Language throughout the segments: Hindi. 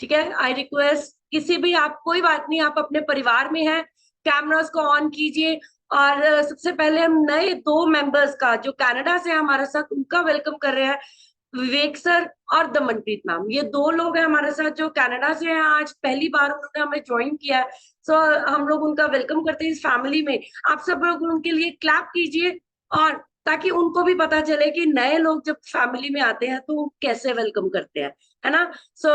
ठीक है, आई रिक्वेस्ट किसी भी, आप कोई बात नहीं, आप अपने परिवार में हैं, कैमरास को ऑन कीजिए। और सबसे पहले हम नए 2 मेंबर्स का जो कनाडा से हैं हमारे साथ, उनका वेलकम कर रहे हैं। विवेक सर और दमनप्रीत मैम, ये 2 लोग हैं हमारे साथ जो कनाडा से हैं, आज पहली बार उन्होंने हमें ज्वाइन किया है। सो हम लोग उनका वेलकम करते हैं इस फैमिली में। आप सब लोग उनके लिए क्लैप कीजिए, और ताकि उनको भी पता चले कि नए लोग जब फैमिली में आते हैं तो कैसे वेलकम करते हैं, है ना। सो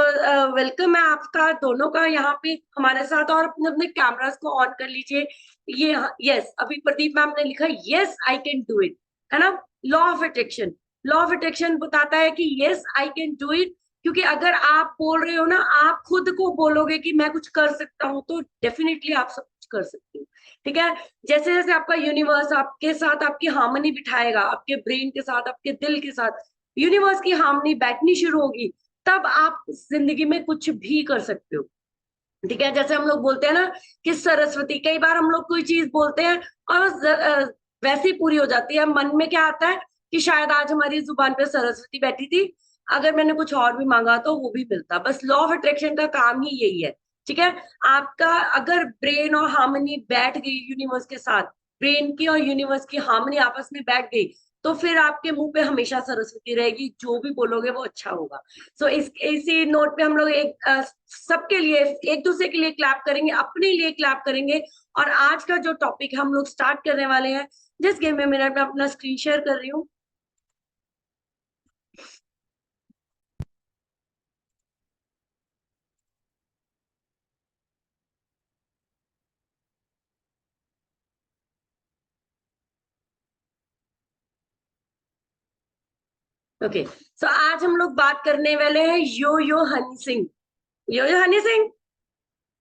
वेलकम है आपका दोनों का यहाँ पे हमारे साथ। और अपने अपने कैमरास को ऑन कर लीजिए। ये यस, अभी प्रदीप मैम ने लिखा yes I can do it, है ना। Law of attraction, law of attraction बताता है कि yes I can do it. क्योंकि अगर आप बोल रहे हो ना, आप खुद को बोलोगे कि मैं कुछ कर सकता हूँ, तो डेफिनेटली आप सब कुछ कर सकते हो। ठीक है, जैसे जैसे आपका यूनिवर्स आपके साथ आपकी हार्मनी बिठाएगा, आपके ब्रेन के साथ, आपके दिल के साथ यूनिवर्स की हार्मनी बैठनी शुरू होगी, तब आप जिंदगी में कुछ भी कर सकते हो। ठीक है, जैसे हम लोग बोलते हैं ना कि सरस्वती, कई बार हम लोग कोई चीज बोलते हैं और वैसे ही पूरी हो जाती है। मन में क्या आता है कि शायद आज हमारी जुबान पे सरस्वती बैठी थी, अगर मैंने कुछ और भी मांगा तो वो भी मिलता। बस लॉ ऑफ अट्रैक्शन का काम ही यही है। ठीक है, आपका अगर ब्रेन और हार्मनी बैठ गई यूनिवर्स के साथ, ब्रेन की और यूनिवर्स की हार्मनी आपस में बैठ गई, तो फिर आपके मुंह पे हमेशा सरस्वती रहेगी, जो भी बोलोगे वो अच्छा होगा। सो इसी नोट पे हम लोग एक सबके लिए, एक दूसरे के लिए क्लैप करेंगे, अपने लिए क्लैप करेंगे। और आज का जो टॉपिक हम लोग स्टार्ट करने वाले हैं, जिस गेम में मैं अपना स्क्रीन शेयर कर रही हूँ। ओके, सो आज हम लोग बात करने वाले हैं यो यो हनी सिंह। यो यो हनी सिंह,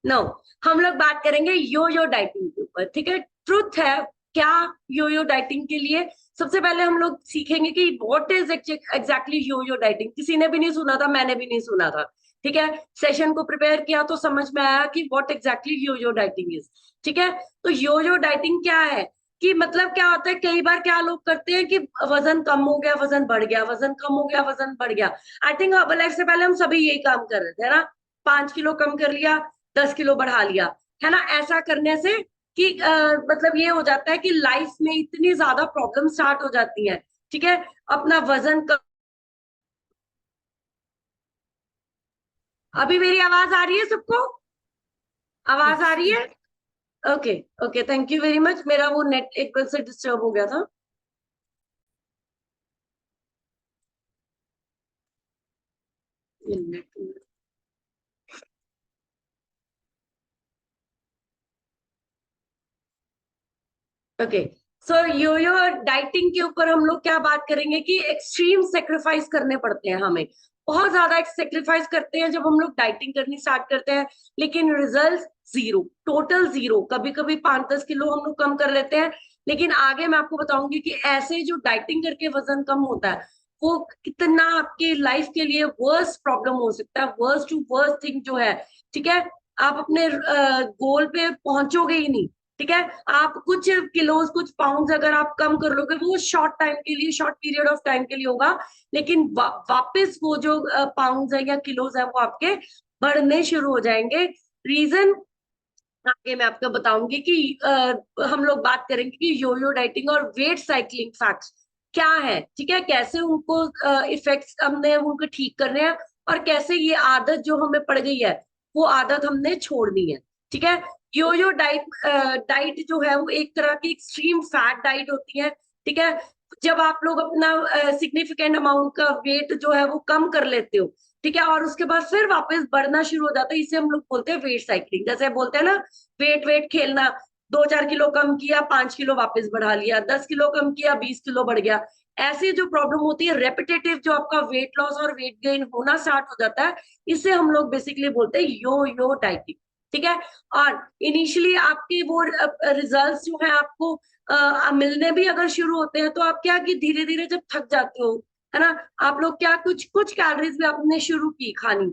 नो, हम लोग बात करेंगे यो यो डाइटिंग के ऊपर। ठीक है, ट्रुथ है क्या यो यो डाइटिंग के लिए। सबसे पहले हम लोग सीखेंगे कि what is exactly yo yo dieting. किसी ने भी नहीं सुना था, मैंने भी नहीं सुना था। ठीक है, सेशन को प्रिपेयर किया तो समझ में आया कि what exactly yo yo dieting is. ठीक है, तो यो यो डाइटिंग क्या है, कि मतलब क्या होता है, कई बार क्या लोग करते हैं कि वजन कम हो गया, वजन बढ़ गया, वजन कम हो गया, वजन बढ़ गया। आई थिंक लाइफ से पहले हम सभी यही काम कर रहे थे ना, 5 किलो कम कर लिया, 10 किलो बढ़ा लिया, है ना। ऐसा करने से कि मतलब ये हो जाता है कि लाइफ में इतनी ज्यादा प्रॉब्लम स्टार्ट हो जाती है। ठीक है, अपना वजन कम। अभी मेरी आवाज आ रही है सबको? आवाज आ यस। रही है? Okay, okay, thank you very much. मेरा वो नेट एक बार से डिस्टर्ब हो गया था। ओके, सो योयो डाइटिंग के ऊपर हम लोग क्या बात करेंगे कि एक्सट्रीम सेक्रीफाइस करने पड़ते हैं हमें। बहुत ज्यादा सेक्रीफाइस करते हैं जब हम लोग डाइटिंग करनी स्टार्ट करते हैं, लेकिन रिजल्ट जीरो, टोटल जीरो। कभी कभी 5-10 किलो हम लोग कम कर लेते हैं, लेकिन आगे मैं आपको बताऊंगी कि ऐसे जो डाइटिंग करके वजन कम होता है, वो कितना आपकी लाइफ के लिए वर्स्ट प्रॉब्लम हो सकता है, वर्स्ट टू वर्स्ट थिंग जो है। ठीक है, आप अपने गोल पे पहुंचोगे ही नहीं। ठीक है, आप कुछ किलोज, कुछ पाउंड्स अगर आप कम कर लोगे, वो शॉर्ट टाइम के लिए, शॉर्ट पीरियड ऑफ टाइम के लिए होगा, लेकिन वापस वो जो पाउंड्स है या किलोज है वो आपके बढ़ने शुरू हो जाएंगे। रीजन आगे मैं आपको बताऊंगी कि हम लोग बात करेंगे कि योयो डाइटिंग और वेट साइकिलिंग फैक्ट्स क्या है। ठीक है, कैसे उनको इफेक्ट्स हमने उनको ठीक करने हैं, और कैसे ये आदत जो हमें पड़ गई है वो आदत हमने छोड़नी है। ठीक है, योयो डाइट जो है वो एक तरह की एक्सट्रीम फैट डाइट होती है। ठीक है, जब आप लोग अपना सिग्निफिकेंट अमाउंट का वेट जो है वो कम कर लेते हो, ठीक है, और उसके बाद फिर वापस बढ़ना शुरू हो जाता है, इसे हम लोग बोलते हैं वेट साइकिलिंग। जैसे बोलते हैं ना, वेट वेट खेलना, 2-4 किलो कम किया, 5 किलो वापस बढ़ा लिया, 10 किलो कम किया, 20 किलो बढ़ गया। ऐसी जो प्रॉब्लम होती है रेपिटेटिव, जो आपका वेट लॉस और वेट गेन होना स्टार्ट हो जाता है, इसे हम लोग बेसिकली बोलते हैं यो यो डाइटिंग। ठीक है, और इनिशियली आपके वो रिजल्ट्स जो है आपको मिलने भी अगर शुरू होते हैं, तो आप क्या कि धीरे धीरे जब थक जाते हो, है ना, आप लोग क्या कुछ कुछ कैलोरीज भी आपने शुरू की खानी,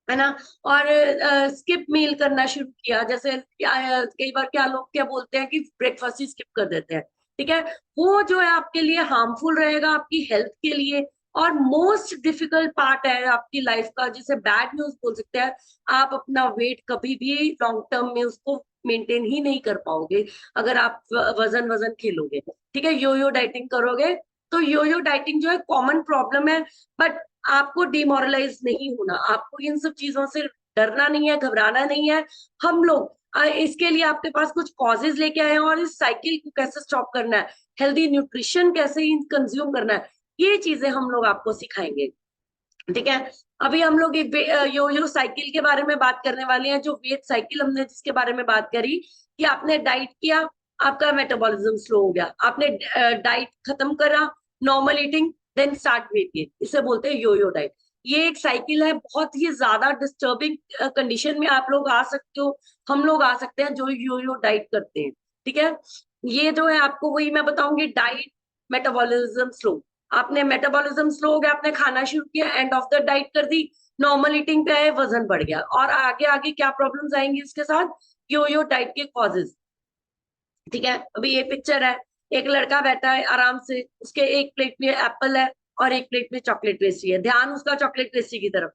है ना, और स्किप मील करना शुरू किया। जैसे कई बार क्या लोग क्या बोलते हैं कि ब्रेकफास्ट ही स्किप कर देते हैं। ठीक है, वो जो है आपके लिए हार्मफुल रहेगा, आपकी हेल्थ के लिए। और मोस्ट डिफिकल्ट पार्ट है आपकी लाइफ का, जिसे बैड न्यूज बोल सकते हैं, आप अपना वेट कभी भी लॉन्ग टर्म में उसको मेंटेन ही नहीं कर पाओगे अगर आप वजन वजन खेलोगे, ठीक है, यो यो डाइटिंग करोगे। तो यो यो डाइटिंग जो है कॉमन प्रॉब्लम है, बट आपको डिमोरलाइज नहीं होना, आपको इन सब चीजों से डरना नहीं है, घबराना नहीं है। हम लोग इसके लिए आपके पास कुछ कॉजेज लेके आए हैं, और इस साइकिल को कैसे स्टॉप करना है, हेल्दी न्यूट्रिशन कैसे कंज्यूम करना है, ये चीजें हम लोग आपको सिखाएंगे, ठीक है। अभी हम लोग यो यो साइकिल के बारे में बात करने वाले हैं, जो वेट साइकिल हमने जिसके बारे में बात करी कि आपने डाइट किया, आपका मेटाबॉलिज्म स्लो हो गया, आपने डाइट खत्म करा, normal eating, then start weight gain, इसे बोलते हैं यो यो डाइट। ये एक साइकिल है, बहुत ही ज्यादा डिस्टर्बिंग कंडीशन में आप लोग आ सकते हो, हम लोग आ सकते हैं जो यो यो डाइट करते हैं, ठीक है। ये जो है आपको वही मैं बताऊंगी, डाइट, मेटाबॉलिज्म स्लो, आपने मेटाबॉलिज्म स्लो हो गया, आपने खाना शुरू किया, एंड ऑफ द डाइट कर दी, नॉर्मल ईटिंग पे आए, वजन बढ़ गया, और आगे आगे क्या प्रॉब्लम्स आएंगी इसके साथ, यो यो डाइट के कॉजेज, ठीक है। अभी ये पिक्चर है, एक लड़का बैठा है आराम से, उसके एक प्लेट में एप्पल है और एक प्लेट में चॉकलेट पेस्ट्री है, ध्यान उसका चॉकलेट पेस्ट्री की तरफ,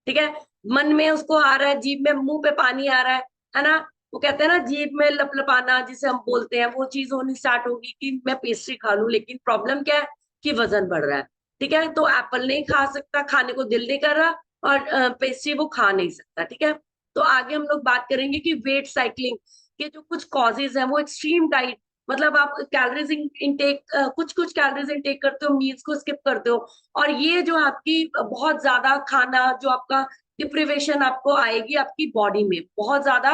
ठीक है। मन में उसको आ रहा है, जीभ में मुंह पे पानी आ रहा है ना, वो कहते हैं ना जीभ में लपलपाना जिसे हम बोलते हैं, वो चीज होनी स्टार्ट होगी कि मैं पेस्ट्री खा लूं, लेकिन प्रॉब्लम क्या है कि वजन बढ़ रहा है, ठीक है। तो एप्पल नहीं खा सकता, खाने को दिल नहीं कर रहा, और पेस्ट्री वो खा नहीं सकता, ठीक है। तो आगे हम लोग बात करेंगे कि वेट साइकिलिंग के जो कुछ कॉजेज हैं, वो एक्सट्रीम डाइट, मतलब आप कैलोरीज इनटेक, कुछ कुछ कैलोरीज इनटेक करते हो, मील्स को स्किप करते हो, और ये जो आपकी बहुत ज्यादा खाना, जो आपका डिप्रिवेशन आपको आएगी आपकी बॉडी में, बहुत ज्यादा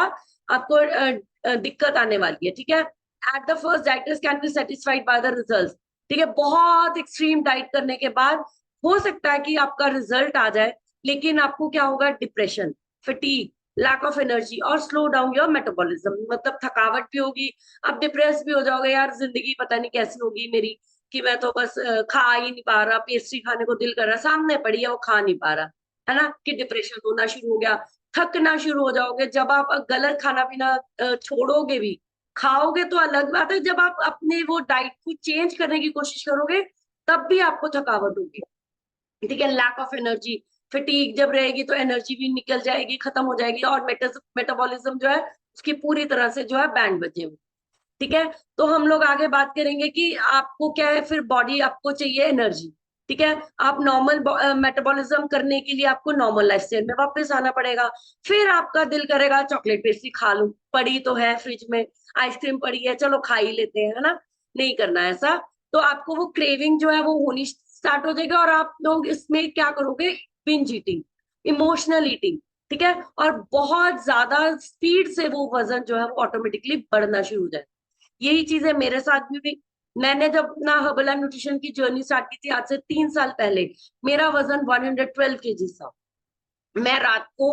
आपको दिक्कत आने वाली है, ठीक है। At the first dieters can be satisfied by the result, ठीक है, बहुत एक्सट्रीम डाइट करने के बाद हो सकता है कि आपका रिजल्ट आ जाए, लेकिन आपको क्या होगा, depression, fatigue, lack of energy, और स्लो डाउन योर मेटाबॉलिज्म, मतलब थकावट भी होगी, आप डिप्रेस भी हो जाओगे, यार जिंदगी पता नहीं कैसी होगी मेरी, कि मैं तो बस खा ही नहीं पा रहा, पेस्ट्री खाने को दिल कर रहा, सामने पड़ी है वो खा नहीं पा रहा, है ना, कि डिप्रेशन होना शुरू हो गया, थकना शुरू हो जाओगे। जब आप गलत खाना पीना छोड़ोगे भी, खाओगे तो अलग बात है, जब आप अपने वो डाइट को चेंज करने की कोशिश करोगे, तब भी आपको थकावट होगी, ठीक है, लैक ऑफ एनर्जी, फटीग जब रहेगी तो एनर्जी भी निकल जाएगी, खत्म हो जाएगी, और मेटाबॉलिज्म जो है उसकी पूरी तरह से जो है बैंड बजे, ठीक है। तो हम लोग आगे बात करेंगे कि आपको क्या है, फिर बॉडी आपको चाहिए एनर्जी, ठीक है, आप नॉर्मल मेटाबॉलिज्म करने के लिए आपको नॉर्मल लाइफस्टाइल में वापस आना पड़ेगा। फिर आपका दिल करेगा चॉकलेट पेस्ट्री खा लूं, पड़ी तो है फ्रिज में, आइसक्रीम पड़ी है, चलो खा ही लेते हैं, है ना, नहीं करना है ऐसा। तो आपको वो क्रेविंग जो है वो होनी स्टार्ट हो जाएगा, और आप लोग इसमें क्या करोगे, बिंज ईटिंग, इमोशनल ईटिंग, ठीक है, और बहुत ज्यादा स्पीड से वो वजन जो है वो ऑटोमेटिकली बढ़ना शुरू हो जाए। यही चीज है मेरे साथ भी हुई। मैंने जब अपना हर्बल एंड न्यूट्रिशन की जर्नी स्टार्ट की थी आज से 3 साल पहले, मेरा वजन 112 केजी था, मैं रात को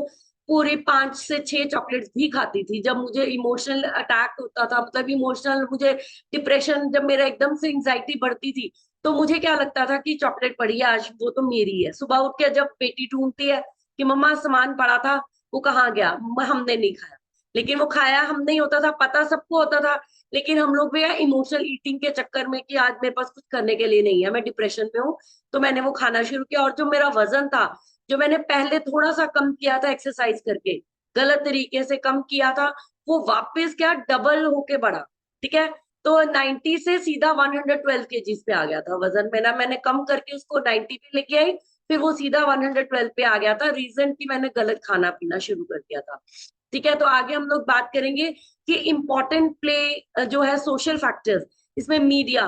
पूरी 5 से 6 चॉकलेट्स भी खाती थी, जब मुझे इमोशनल अटैक होता था, मतलब इमोशनल मुझे डिप्रेशन, जब मेरा एकदम से एंजाइटी बढ़ती थी, तो मुझे क्या लगता था कि चॉकलेट पड़ी है आज, वो तो मेरी है। सुबह उठ के जब बेटी ढूंढती है कि मम्मा सामान पड़ा था, वो कहाँ गया, हमने नहीं खाया, लेकिन वो खाया हम नहीं होता था, पता सबको होता था, लेकिन हम लोग भी इमोशनल ईटिंग के चक्कर में कि आज मेरे पास कुछ करने के लिए नहीं है, मैं डिप्रेशन में हूँ, तो मैंने वो खाना शुरू किया, और जो मेरा वजन था, जो मैंने पहले थोड़ा सा कम किया था एक्सरसाइज करके, गलत तरीके से कम किया था, वो वापस क्या डबल होके बढ़ा, ठीक है। तो 90 से सीधा 112 केजीज पे आ गया था वजन मेरा, मैंने कम करके उसको 90 पे लेके आई, फिर वो सीधा 112 पे आ गया था, रीजन कि मैंने गलत खाना पीना शुरू कर दिया था, ठीक है। तो आगे हम लोग बात करेंगे कि इम्पोर्टेंट प्ले जो है सोशल फैक्टर्स, इसमें मीडिया,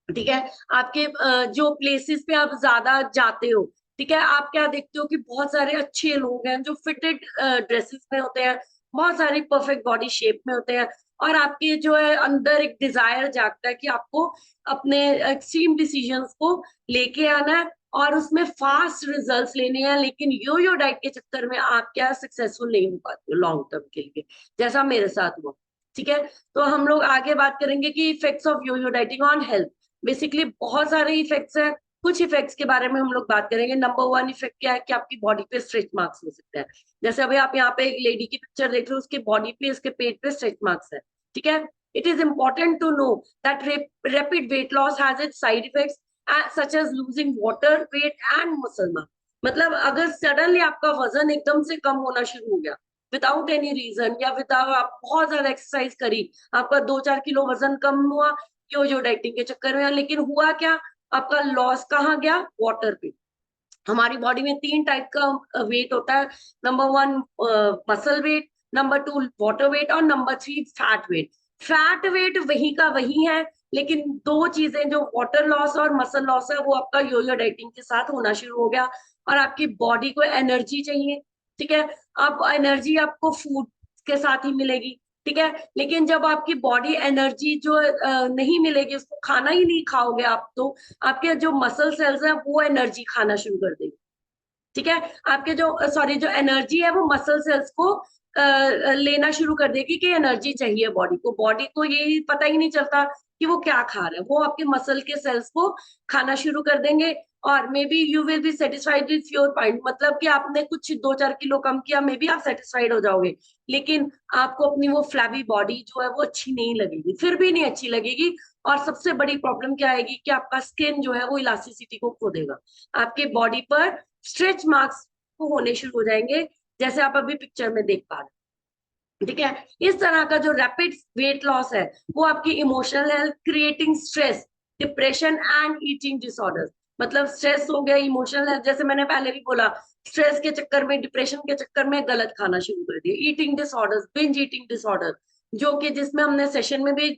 ठीक है, आपके जो प्लेसेस पे आप ज्यादा जाते हो, ठीक है, आप क्या देखते हो कि बहुत सारे अच्छे लोग हैं जो फिटेड ड्रेसेस में होते हैं, बहुत सारी परफेक्ट बॉडी शेप में होते हैं, और आपके जो है अंदर एक डिजायर जागता है कि आपको अपने एक्सट्रीम डिसीजंस को लेके आना है, और उसमें फास्ट रिजल्ट्स लेने हैं, लेकिन यो यो डाइट के चक्कर में आप क्या सक्सेसफुल नहीं हो पाते हो लॉन्ग टर्म के लिए, जैसा मेरे साथ हुआ, ठीक है। तो हम लोग आगे बात करेंगे कि effects of yo yo dieting on health. Basically बहुत सारे इफेक्ट्स हैं, कुछ इफेक्ट्स के बारे में हम लोग बात करेंगे। नंबर 1 इफेक्ट क्या है कि आपकी बॉडी पे स्ट्रेच मार्क्स हो सकते हैं, जैसे अभी आप यहाँ पे एक लेडी की पिक्चर देख रहे हो, उसके बॉडी पे, इसके पेट पे स्ट्रेच मार्क्स है, ठीक है। It is important to know that rapid weight loss has its side effects such as losing water weight and muscle mass. मतलब अगर सडनली आपका वजन एकदम से कम होना शुरू हो गया विदाउट एनी रीजन, या विदाउट आप बहुत ज्यादा एक्सरसाइज करी, आपका 2-4 किलो वजन कम हुआ यो जो डाइटिंग के चक्कर में, लेकिन हुआ क्या, आपका लॉस कहाँ गया, वाटर पे। हमारी बॉडी में 3 टाइप का वेट होता है। Number 1 muscle weight, number 2 water weight, और number 3 fat weight. Fat weight वही का वही है, लेकिन दो चीजें, जो वाटर लॉस और मसल लॉस है, वो आपका योयो डाइटिंग के साथ होना शुरू हो गया। और आपकी बॉडी को एनर्जी चाहिए, ठीक है। अब एनर्जी आपको फूड के साथ ही मिलेगी, ठीक है। लेकिन जब आपकी बॉडी एनर्जी जो नहीं मिलेगी, उसको खाना ही नहीं खाओगे आप, तो आपके जो मसल सेल्स हैं वो एनर्जी खाना शुरू कर देंगे, ठीक है। आपके जो सॉरी जो एनर्जी है वो मसल सेल्स को लेना शुरू कर देगी कि एनर्जी चाहिए बॉडी को। बॉडी को ये पता ही नहीं चलता कि वो क्या खा रहे हैं, वो आपके मसल के सेल्स को खाना शुरू कर देंगे। और may be you will be satisfied with your point, मतलब कि आपने कुछ 2-4 किलो कम किया, मे बी आप सेटिस्फाइड हो जाओगे, लेकिन आपको अपनी वो फ्लैबी बॉडी जो है वो अच्छी नहीं लगेगी, फिर भी नहीं अच्छी लगेगी। और सबसे बड़ी प्रॉब्लम क्या आएगी कि आपका स्किन जो है वो इलास्टिसिटी को खो देगा, आपके बॉडी पर स्ट्रेच मार्क्स को होने शुरू हो जाएंगे, जैसे आप अभी पिक्चर में देख पा रहे हैं, ठीक है। इस तरह का जो रैपिड वेट लॉस है वो आपकी emotional health, creating stress, depression and eating disorders. मतलब स्ट्रेस हो गया, इमोशनल हेल्थ, जैसे मैंने पहले भी बोला, स्ट्रेस के चक्कर में, डिप्रेशन के चक्कर में गलत खाना शुरू कर दिया, eating disorders, binge eating disorder, जो कि जिसमें हमने सेशन में भी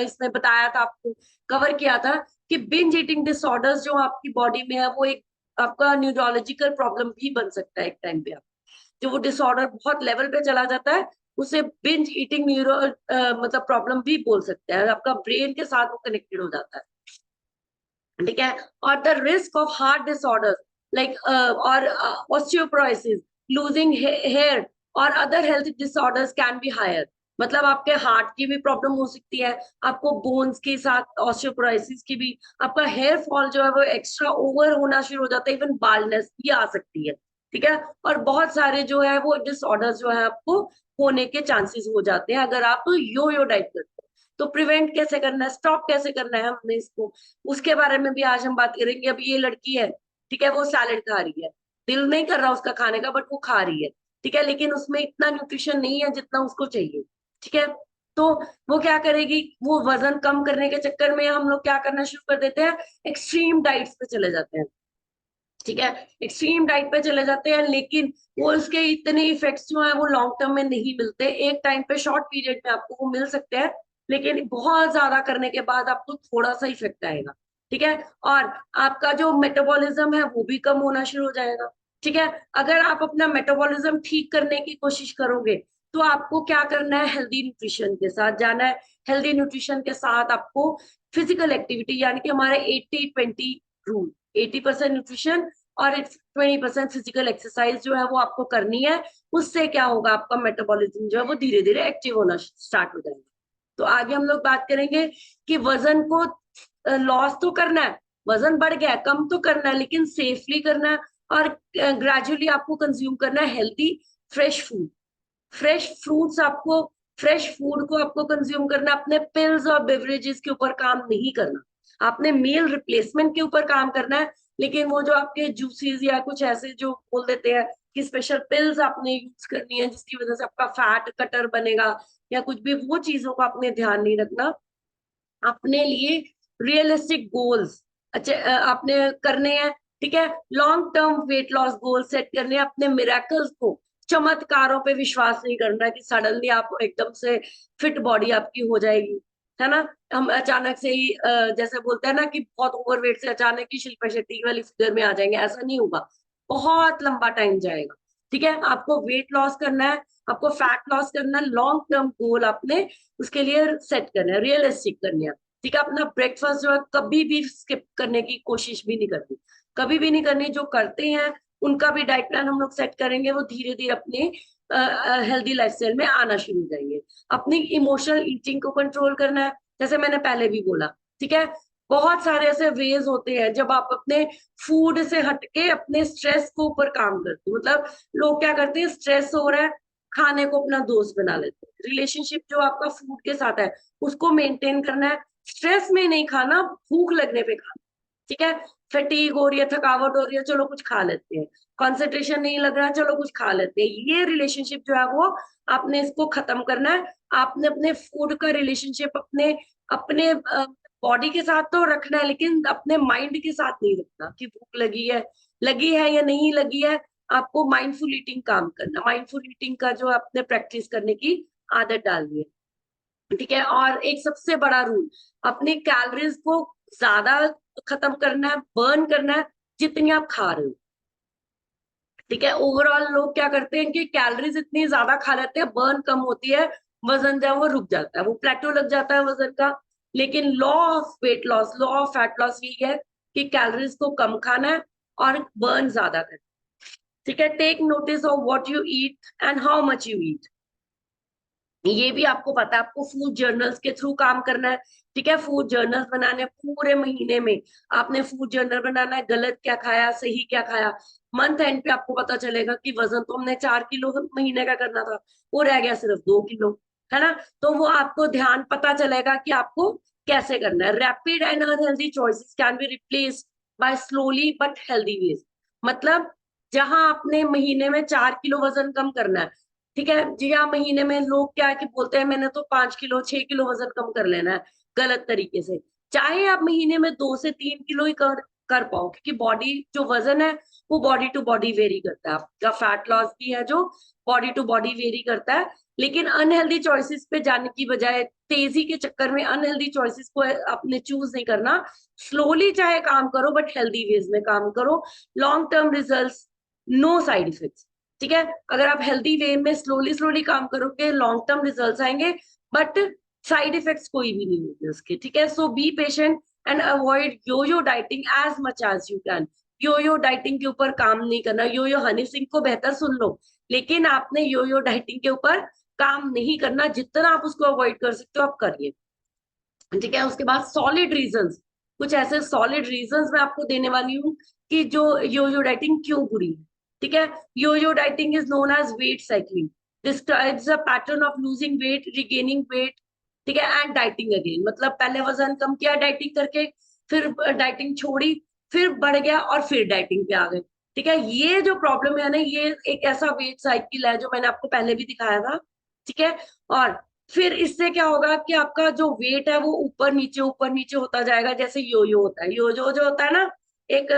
इसमें बताया था, आपको कवर किया था कि बिंज ईटिंग डिसऑर्डर्स जो आपकी बॉडी में है वो एक आपका न्यूरोलॉजिकल प्रॉब्लम भी बन सकता है एक टाइम पे। आप जो वो डिसऑर्डर बहुत लेवल पे चला जाता है, उसे बिंज ईटिंग न्यूरो मतलब प्रॉब्लम भी बोल सकते हैं, आपका ब्रेन के साथ वो कनेक्टेड हो जाता है, ठीक है। और the risk of heart disorder like और ऑस्टियोपोरोसिस, लूजिंग हेयर और other health disorders can be higher. मतलब आपके हार्ट की भी प्रॉब्लम हो सकती है, आपको बोन्स के साथ ऑस्टियोपोरोसिस की भी, आपका हेयर फॉल जो है वो एक्स्ट्रा ओवर होना शुरू हो जाता है, इवन बाल्डनेस भी आ सकती है, ठीक है। और बहुत सारे जो है वो डिसऑर्डर्स जो है आपको होने के चांसेस हो जाते हैं अगर आप यो यो डाइट करते हो। तो प्रिवेंट कैसे करना है, स्टॉप कैसे करना है हमने इसको, उसके बारे में भी आज हम बात करेंगे। अब ये लड़की है, ठीक है, वो सैलेड खा रही है, दिल नहीं कर रहा उसका खाने का, बट वो खा रही है, ठीक है, लेकिन उसमें इतना न्यूट्रिशन नहीं है जितना उसको चाहिए, ठीक है। तो वो क्या करेगी, वो वजन कम करने के चक्कर में हम लोग क्या करना शुरू कर देते हैं, एक्सट्रीम डाइट्स पे चले जाते हैं, ठीक है। एक्सट्रीम डाइट पे चले जाते हैं, लेकिन वो उसके इतने इफेक्ट्स जो है वो लॉन्ग टर्म में नहीं मिलते। एक टाइम पे शॉर्ट पीरियड में आपको वो मिल सकते हैं, लेकिन बहुत ज्यादा करने के बाद आपको थोड़ा सा इफेक्ट आएगा, ठीक है। और आपका जो मेटाबॉलिज्म है वो भी कम होना शुरू हो जाएगा, ठीक है। अगर आप अपना मेटाबॉलिज्म ठीक करने की कोशिश करोगे, तो आपको क्या करना है, हेल्दी न्यूट्रिशन के साथ जाना है। हेल्दी न्यूट्रिशन के साथ आपको फिजिकल एक्टिविटी, यानी कि हमारे 80-20 रूल, 80% न्यूट्रिशन और 20% फिजिकल एक्सरसाइज जो है वो आपको करनी है। उससे क्या होगा, आपका मेटाबॉलिज्म जो है वो धीरे धीरे एक्टिव होना स्टार्ट हो जाएगा। तो आगे हम लोग बात करेंगे कि वजन को लॉस तो करना है, वजन बढ़ गया है, कम तो करना है, लेकिन सेफली करना है। और ग्रेजुअली आपको कंज्यूम करना है healthy fresh food, fresh fruits आपको, फ्रेश फूड को आपको कंज्यूम करना, अपने पिल्स और बेवरेजेस के ऊपर काम नहीं करना, आपने मील रिप्लेसमेंट के ऊपर काम करना है। लेकिन वो जो आपके जूसेस या कुछ ऐसे जो बोल देते हैं कि स्पेशल पिल्स आपने यूज करनी है जिसकी वजह से आपका फैट कटर बनेगा या कुछ भी, वो चीजों का आपने ध्यान नहीं रखना। अपने लिए रियलिस्टिक गोल्स अच्छे आपने करने हैं, ठीक है। Long term wait loss goal set करने हैं, अपने मिराकल्स को, चमत्कारों पे विश्वास नहीं करना कि सडनली आप एकदम से फिट बॉडी आपकी हो जाएगी, है ना। हम अचानक से ही जैसे बोलते हैं ना कि बहुत ओवरवेट से अचानक ही शिल्पा शेट्टी वाली फिगर में आ जाएंगे, ऐसा नहीं होगा, बहुत लंबा टाइम जाएगा, ठीक है। आपको वेट लॉस करना है, आपको फैट लॉस करना है, लॉन्ग टर्म गोल आपने उसके लिए सेट करना है, रियलिस्टिक करनी है, ठीक है। अपना ब्रेकफास्ट जो है कभी भी स्किप करने की कोशिश भी नहीं करनी, कभी भी नहीं करनी। जो करते हैं उनका भी डाइट प्लान हम लोग सेट करेंगे, वो धीरे धीरे अपने हेल्दी लाइफस्टाइल में आना शुरू हो जाएंगे। अपनी इमोशनल ईटिंग को कंट्रोल करना है, जैसे मैंने पहले भी बोला, ठीक है। बहुत सारे ऐसे वेज होते हैं जब आप अपने फूड से हटके अपने स्ट्रेस को ऊपर काम करते हो। मतलब लोग क्या करते हैं, स्ट्रेस हो रहा है, खाने को अपना दोस्त बना लेते हैं। रिलेशनशिप जो आपका फूड के साथ है उसको मेंटेन करना है, स्ट्रेस में नहीं खाना, भूख लगने पे खाना, ठीक है, फटीग हो रही है, थकावट हो रही है, चलो कुछ खा लेते हैं, कंसंट्रेशन नहीं लग रहा, चलो कुछ खा लेते हैं। ये रिलेशनशिप जो है वो आपने इसको खत्म करना है। आपने अपने फूड का रिलेशनशिप अपने अपने बॉडी के साथ तो रखना है, लेकिन अपने माइंड के साथ नहीं रखना कि भूख लगी है या नहीं लगी है। आपको माइंडफुल ईटिंग काम करना, माइंडफुल ईटिंग का जो आपने प्रैक्टिस करने की आदत डालनी है। ठीक है, और एक सबसे बड़ा रूल, अपनी कैलोरीज को ज्यादा खत्म करना है, बर्न करना है जितनी आप खा रहे हो। ठीक है, ओवरऑल लोग क्या करते हैं कि कैलोरीज इतनी ज्यादा खा लेते हैं, बर्न कम होती है, वजन जो है वो रुक जाता है, वो प्लेटो लग जाता है वजन का। लेकिन law of weight loss, law of fat loss यही है कि कैलोरीज को कम खाना है और बर्न ज्यादा करना है। ठीक है, take notice of what you eat and how much you eat. ये भी आपको पता है, आपको फूड जर्नल्स के थ्रू काम करना है। ठीक है, फूड जर्नल्स बनाने हैं पूरे महीने में। आपने फूड जर्नल बनाना है, गलत क्या खाया, सही क्या खाया। मंथ एंड पे आपको पता चलेगा कि वजन तो हमने 4 किलो महीने का करना था, वो रह गया सिर्फ 2 किलो, है ना। तो वो आपको ध्यान पता चलेगा कि आपको कैसे करना है। Rapid and unhealthy choices can be replaced by slowly but healthy ways. मतलब जहां आपने महीने में 4 किलो वजन कम करना है, ठीक है जी हाँ, महीने में लोग क्या है कि बोलते हैं मैंने तो 5 किलो 6 किलो वजन कम कर लेना है, गलत तरीके से। चाहे आप महीने में 2 से 3 किलो ही कर पाओ, क्योंकि बॉडी जो वजन है वो बॉडी टू बॉडी वेरी करता है। आपका फैट लॉस भी है जो बॉडी टू बॉडी वेरी करता है। लेकिन अनहेल्दी चॉइसेस पे जाने की बजाय, तेजी के चक्कर में अनहेल्दी चॉइसेस को आपने चूज नहीं करना। स्लोली चाहे काम करो बट हेल्दी वेज में काम करो। Long term results, no side effects. ठीक है, अगर आप हेल्दी वे में स्लोली स्लोली काम करोगे, लॉन्ग टर्म रिजल्ट्स आएंगे, बट साइड इफेक्ट्स कोई भी नहीं होंगे उसके। ठीक है, so be patient and avoid yo yo dieting as much as you can. Yo yo dieting के ऊपर काम नहीं करना। यो यो हनी सिंह को बेहतर सुन लो, लेकिन आपने यो यो डाइटिंग के ऊपर काम नहीं करना। जितना आप उसको अवॉइड कर सकते हो आप करिए। ठीक है, उसके बाद सॉलिड रीजंस, कुछ ऐसे सॉलिड रीजंस मैं आपको देने वाली हूँ कि जो यो यो डाइटिंग क्यों बुरी है। ठीक है, yo yo dieting is known as weight cycling, describes a pattern of losing weight, regaining weight, ठीक है, एंड डाइटिंग अगेन। मतलब पहले वजन कम किया डाइटिंग करके, फिर डाइटिंग छोड़ी, फिर बढ़ गया और फिर डाइटिंग पे आ गए। ठीक है, ये जो प्रॉब्लम है ना, ये एक ऐसा वेट साइकिल है जो मैंने आपको पहले भी दिखाया था। ठीक है, और फिर इससे क्या होगा कि आपका जो वेट है वो ऊपर नीचे होता जाएगा, जैसे यो यो होता है। यो जो जो होता है ना, एक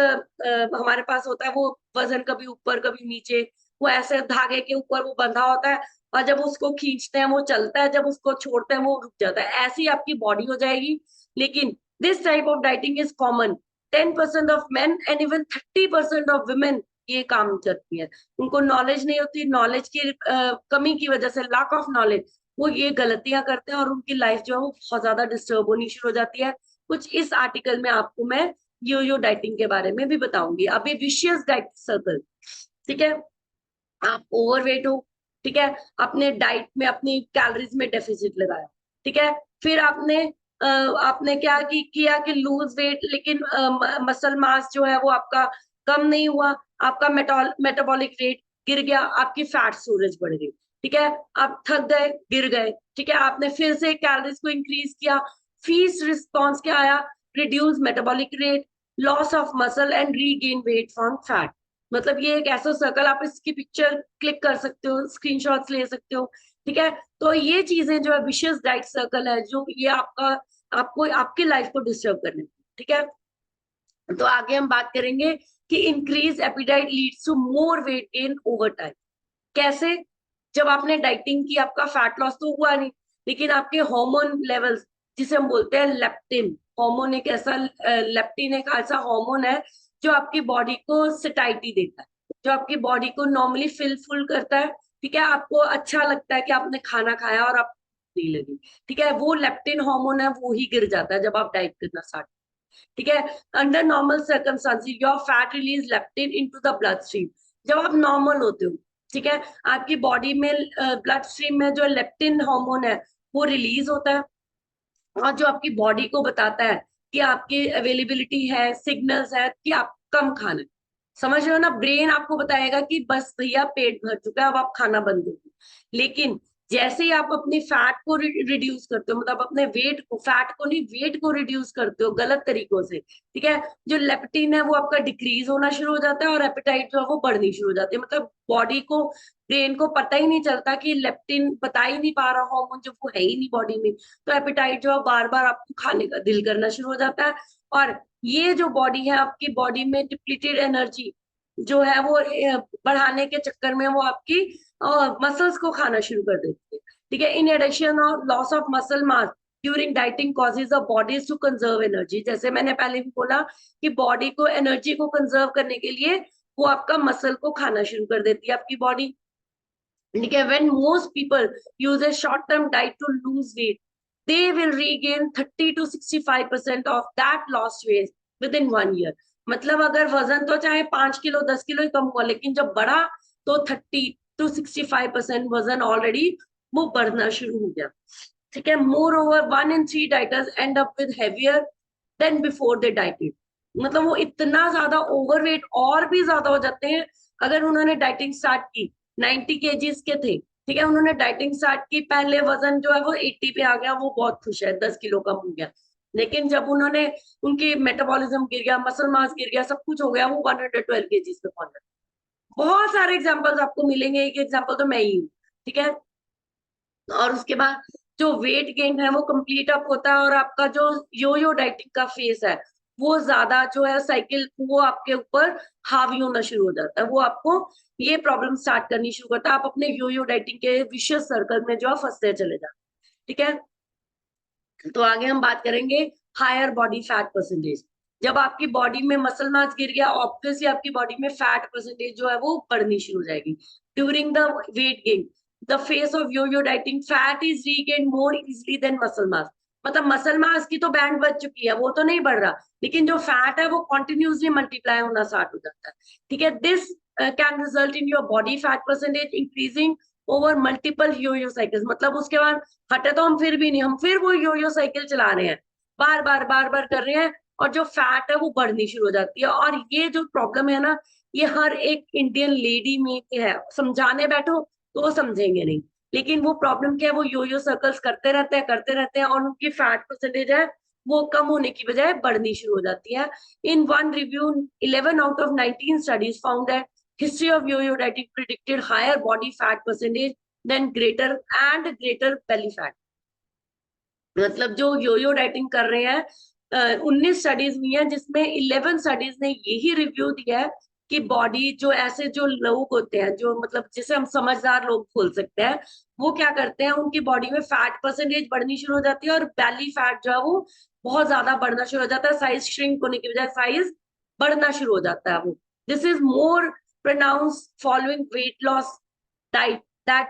हमारे पास होता है वो वजन कभी ऊपर कभी नीचे, वो ऐसे धागे के ऊपर वो बंधा होता है, और जब उसको खींचते हैं वो चलता है, जब उसको छोड़ते हैं वो रुक जाता है। ऐसी आपकी बॉडी हो जाएगी। लेकिन this type of dieting is common. 10% of main and even 30% of women ये काम करती है। उनको नॉलेज नहीं होती, नॉलेज की कमी की वजह से, लैक ऑफ नॉलेज, वो ये गलतियां करते हैं और उनकी लाइफ जो है वो बहुत ज्यादा डिस्टर्ब होनी शुरू हो जाती है। कुछ इस आर्टिकल में आपको मैं यो यो डाइटिंग के बारे में भी बताऊंगी। अभी विशियस डाइट सर्कल, ठीक है, आप ओवरवेट हो, ठीक है, अपने डाइट में अपनी कैलोरीज में डेफिसिट लगाया, ठीक है, फिर आपने क्या किया कि लूज वेट, लेकिन मसल मास जो है वो आपका कम नहीं हुआ, आपका मेटाबॉलिक रेट गिर गया, आपकी फैट स्टोरेज बढ़ गई। ठीक है, आप थक गए, गिर गए। ठीक है, आपने फिर से कैलोरीज को इंक्रीज किया, फीस्ट रिस्पॉन्स क्या आया, reduce metabolic rate, loss of muscle and regain weight from fat. मतलब ये एक ऐसा सर्कल, आप इसकी पिक्चर क्लिक कर सकते हो, स्क्रीनशॉट्स ले सकते हो। ठीक है, तो ये चीजें जो है विशियस डाइट सर्कल है, जो ये आपको आपकी लाइफ को डिस्टर्ब करने। ठीक है, तो आगे हम बात करेंगे कि increase appetite leads to more weight gain over time. कैसे? जब आपने डाइटिंग की, आपका फैट लॉस तो हुआ नहीं, लेकिन आपके हार्मोन लेवल्स, जिसे हम बोलते हैं लेप्टिन हार्मोन, एक ऐसा लेप्टिन एक ऐसा हार्मोन है जो आपकी बॉडी को सटाइटी देता है, जो आपकी बॉडी को नॉर्मली फिल फुल करता है। ठीक है, आपको अच्छा लगता है कि आपने खाना खाया और आप नहीं लगी। ठीक है, वो लेप्टिन हार्मोन है, वो ही गिर जाता है जब आप डाइट करना स्टार्ट। ठीक है, under normal circumstances your fat release leptin into the blood stream. जब आप नॉर्मल होते हो, ठीक है, आपकी बॉडी में ब्लड स्ट्रीम में जो लेप्टिन हार्मोन है वो रिलीज होता है, और जो आपकी बॉडी को बताता है कि आपकी अवेलेबिलिटी है, सिग्नल्स है कि आप कम खाना है। समझ रहे हो ना, ब्रेन आपको बताएगा कि बस भैया पेट भर चुका है, अब आप खाना बंद करो। लेकिन जैसे ही आप अपने फैट को रिड्यूस करते हो, मतलब अपने वेट को, फैट को नहीं, वेट को रिड्यूस करते हो गलत तरीकों से, ठीक है, जो लेप्टिन है वो आपका डिक्रीज होना शुरू हो जाता है और एपेटाइट जो है वो बढ़नी शुरू हो जाती है। मतलब बॉडी को, ब्रेन को पता ही नहीं चलता कि लेप्टिन बता ही नहीं पा रहा हार्मोन, जब वो है ही नहीं बॉडी में, तो एपेटाइट जो है बार बार आपको खाने का दिल करना शुरू हो जाता है। और ये जो बॉडी है, आपकी बॉडी में डिप्लीटेड एनर्जी जो है वो बढ़ाने के चक्कर में वो आपकी मसल्स को खाना शुरू कर देती है, ठीक है। इन एडिशन और loss of muscle mass during dieting causes the body's to conserve energy. जैसे मैंने पहले भी बोला कि बॉडी को एनर्जी को कंजर्व करने के लिए वो आपका मसल को खाना शुरू कर देती है आपकी बॉडी, ठीक है। When most people use a short term diet to lose weight, they will regain 30 to 65% of that lost weight within 1 year। मतलब अगर वजन तो चाहे 5 किलो 10 किलो ही कम हुआ, लेकिन जब बढ़ा तो 30 to 65% वजन ऑलरेडी वो बढ़ना शुरू हो गया, ठीक है। Moreover 1 in 3 dieters end up with heavier than before they dieted. मतलब वो इतना ज्यादा ओवरवेट और भी ज्यादा हो जाते हैं। अगर उन्होंने डाइटिंग स्टार्ट की 90 kgs के थे, ठीक है, उन्होंने डाइटिंग स्टार्ट की, पहले वजन जो है वो 80 पे आ गया, वो बहुत खुश है, 10 किलो कम हो गया। लेकिन जब उन्होंने, उनकी मेटाबॉलिज्म गिर गया, मसल मास गिर गया, सब कुछ हो गया, वो 112 kgs पे पहुंच गया। बहुत सारे एग्जाम्पल्स आपको मिलेंगे, एक एग्जाम्पल तो मैं ही हूँ, ठीक है। और उसके बाद जो वेट गेन है वो कंप्लीट अप होता है, और आपका जो यो यो डाइटिंग का फेस है वो ज्यादा जो है साइकिल वो आपके ऊपर हावी होना शुरू हो जाता है, वो आपको ये प्रॉब्लम स्टार्ट करनी शुरू करता है, आप अपने यो यो डाइटिंग के विशियस सर्कल में जो है फंसते चले जाते हैं, ठीक है। तो आगे हम बात करेंगे हायर बॉडी फैट परसेंटेज। जब आपकी बॉडी में मसल मास गिर गया, ऑब्वियसली आपकी बॉडी में फैट परसेंटेज जो है वो बढ़नी शुरू हो जाएगी। During the weight gain, the phase of yo yo dieting, fat is regain more easily than muscle mass. मतलब मसल मास की तो बैंड बच चुकी है, वो तो नहीं बढ़ रहा, लेकिन जो फैट है वो कंटिन्यूसली मल्टीप्लाई होना स्टार्ट हो जाता है, ठीक है। This can result in your body fat percentage increasing over multiple yo yo cycles. मतलब उसके बाद हटे तो हम फिर भी नहीं, हम फिर वो यो यो साइकिल चला रहे हैं, बार बार कर रहे हैं, और जो फैट है वो बढ़नी शुरू हो जाती है। और ये जो प्रॉब्लम है ना, ये हर एक इंडियन लेडी में है, समझाने बैठो तो वो समझेंगे नहीं, लेकिन वो प्रॉब्लम क्या है, वो यो यो सर्कल्स करते रहते हैं, और उनकी फैट परसेंटेज है वो कम होने की बजाय बढ़नी शुरू हो जाती है। In one review 11 out of 19 studies found that history of yo-yo dieting predicted higher body fat percentage than greater belly fat। मतलब जो यो-यो डाइटिंग कर रहे हैं, 19 स्टडीज हुई हैं, जिसमें 11 स्टडीज ने यही रिव्यू दिया है कि बॉडी जो ऐसे जो लोग होते हैं, जो मतलब जिसे हम समझदार लोग बोल सकते हैं, वो क्या करते हैं, उनकी बॉडी में फैट परसेंटेज बढ़नी शुरू हो जाती है और बैली फैट जो है वो बहुत ज्यादा बढ़ना शुरू हो जाता है, साइज श्रिंक होने की बजाय साइज बढ़ना शुरू हो जाता है वो। This is more pronounced following weight loss diet that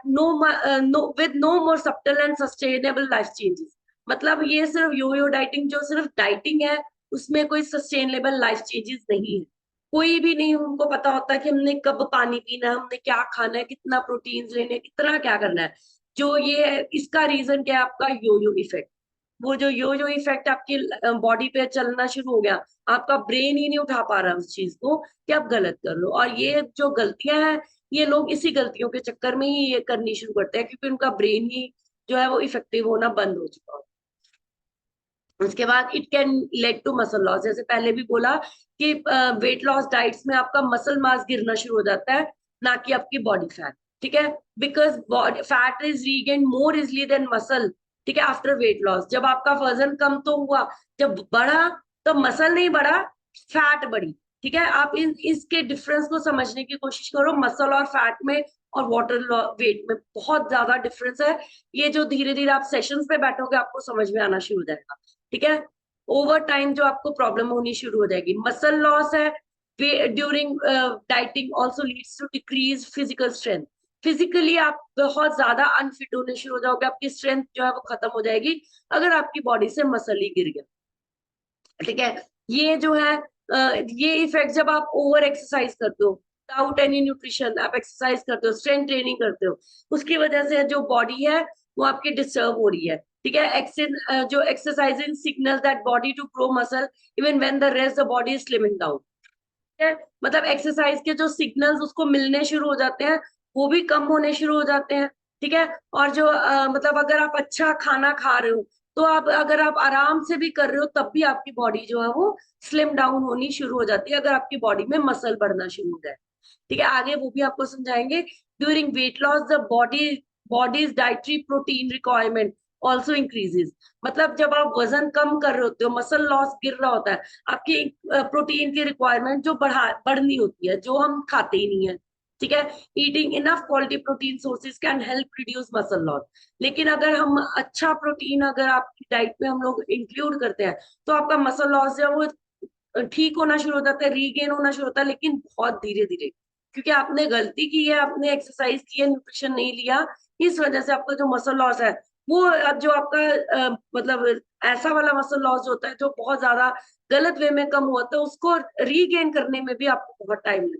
with no more subtle and sustainable life changes। मतलब ये सिर्फ यो यो डाइटिंग, जो सिर्फ डाइटिंग है, उसमें कोई सस्टेनेबल लाइफ चेंजेस नहीं है, कोई भी नहीं उनको पता होता कि हमने कब पानी पीना है, हमने क्या खाना है, कितना प्रोटीन लेने, कितना क्या करना है। जो ये है, इसका रीजन क्या है, आपका यो यो इफेक्ट। वो जो यो यो इफेक्ट आपकी बॉडी पे चलना शुरू हो गया, आपका ब्रेन ही नहीं उठा पा रहा उस चीज को कि आप गलत कर लो, और ये जो गलतियां हैं, ये लोग इसी गलतियों के चक्कर में ही ये करनी शुरू करते हैं, क्योंकि उनका ब्रेन ही जो है वो इफेक्टिव होना बंद हो चुका है। उसके बाद it can lead to muscle loss, जैसे पहले भी बोला कि वेट लॉस डाइट्स में आपका मसल मास गिरना शुरू हो जाता है, ना कि आपकी बॉडी फैट, ठीक है। Because fat is regain more easily than muscle, ठीक है, आफ्टर वेट लॉस। जब आपका वजन कम तो हुआ, जब बढ़ा तो मसल नहीं बढ़ा, फैट बढ़ी, ठीक है। आप इसके डिफरेंस को समझने की कोशिश करो, मसल और फैट में और वाटर वेट में बहुत ज्यादा डिफरेंस है। ये जो धीरे धीरे आप सेशंस पे बैठोगे आपको समझ में आना शुरू हो जाएगा, ठीक है। ओवर टाइम जो आपको प्रॉब्लम होनी शुरू हो जाएगी, मसल लॉस है during dieting also leads to decrease physical strength. Physically आप बहुत ज्यादा अनफिट होने शुरू हो जाओगे, आपकी स्ट्रेंथ जो है वो खत्म हो जाएगी अगर आपकी बॉडी से मसल ही गिर गया, ठीक है। ये जो है ये इफेक्ट जब आप ओवर एक्सरसाइज करते हो, विदाउट एनी न्यूट्रिशन, आप एक्सरसाइज करते हो, स्ट्रेंथ ट्रेनिंग करते हो, उसकी वजह से जो बॉडी है वो आपकी डिस्टर्ब हो रही है, ठीक है। जो exercising signal that body to grow muscle even when the rest the body is slimming down, ठीक है। मतलब एक्सरसाइज के जो सिग्नल्स उसको मिलने शुरू हो जाते हैं, वो भी कम होने शुरू हो जाते हैं, ठीक है। और जो मतलब अगर आप अच्छा खाना खा रहे हो, तो आप अगर आप आराम से भी कर रहे हो तब भी आपकी बॉडी जो है वो स्लिम डाउन होनी शुरू हो जाती है, अगर आपकी बॉडी में मसल बढ़ना शुरू हो जाए। ठीक है, आगे वो भी आपको समझाएंगे। During weight loss the bodies dietary protein requirement also increases. मतलब जब आप वजन कम कर रहे होते हो, मसल लॉस गिर रहा होता है, आपकी प्रोटीन की रिक्वायरमेंट जो बढ़नी होती है, जो हम खाते ही नहीं है। ठीक है, eating enough quality protein sources can help reduce muscle loss. लेकिन अगर हम अच्छा प्रोटीन अगर आपकी डाइट में हम लोग इंक्लूड करते हैं, तो आपका मसल लॉस जो है वो ठीक होना शुरू हो जाता है, रीगेन होना शुरू होता है, लेकिन बहुत धीरे धीरे, क्योंकि आपने गलती की है, आपने एक्सरसाइज की है, न्यूट्रिशन नहीं लिया, इस वजह से आपका जो मसल लॉस है वो अब जो आपका मतलब ऐसा वाला मसल लॉस होता है जो बहुत ज्यादा गलत वे में कम होता है, उसको रीगेन करने में भी आपको बहुत टाइम लगता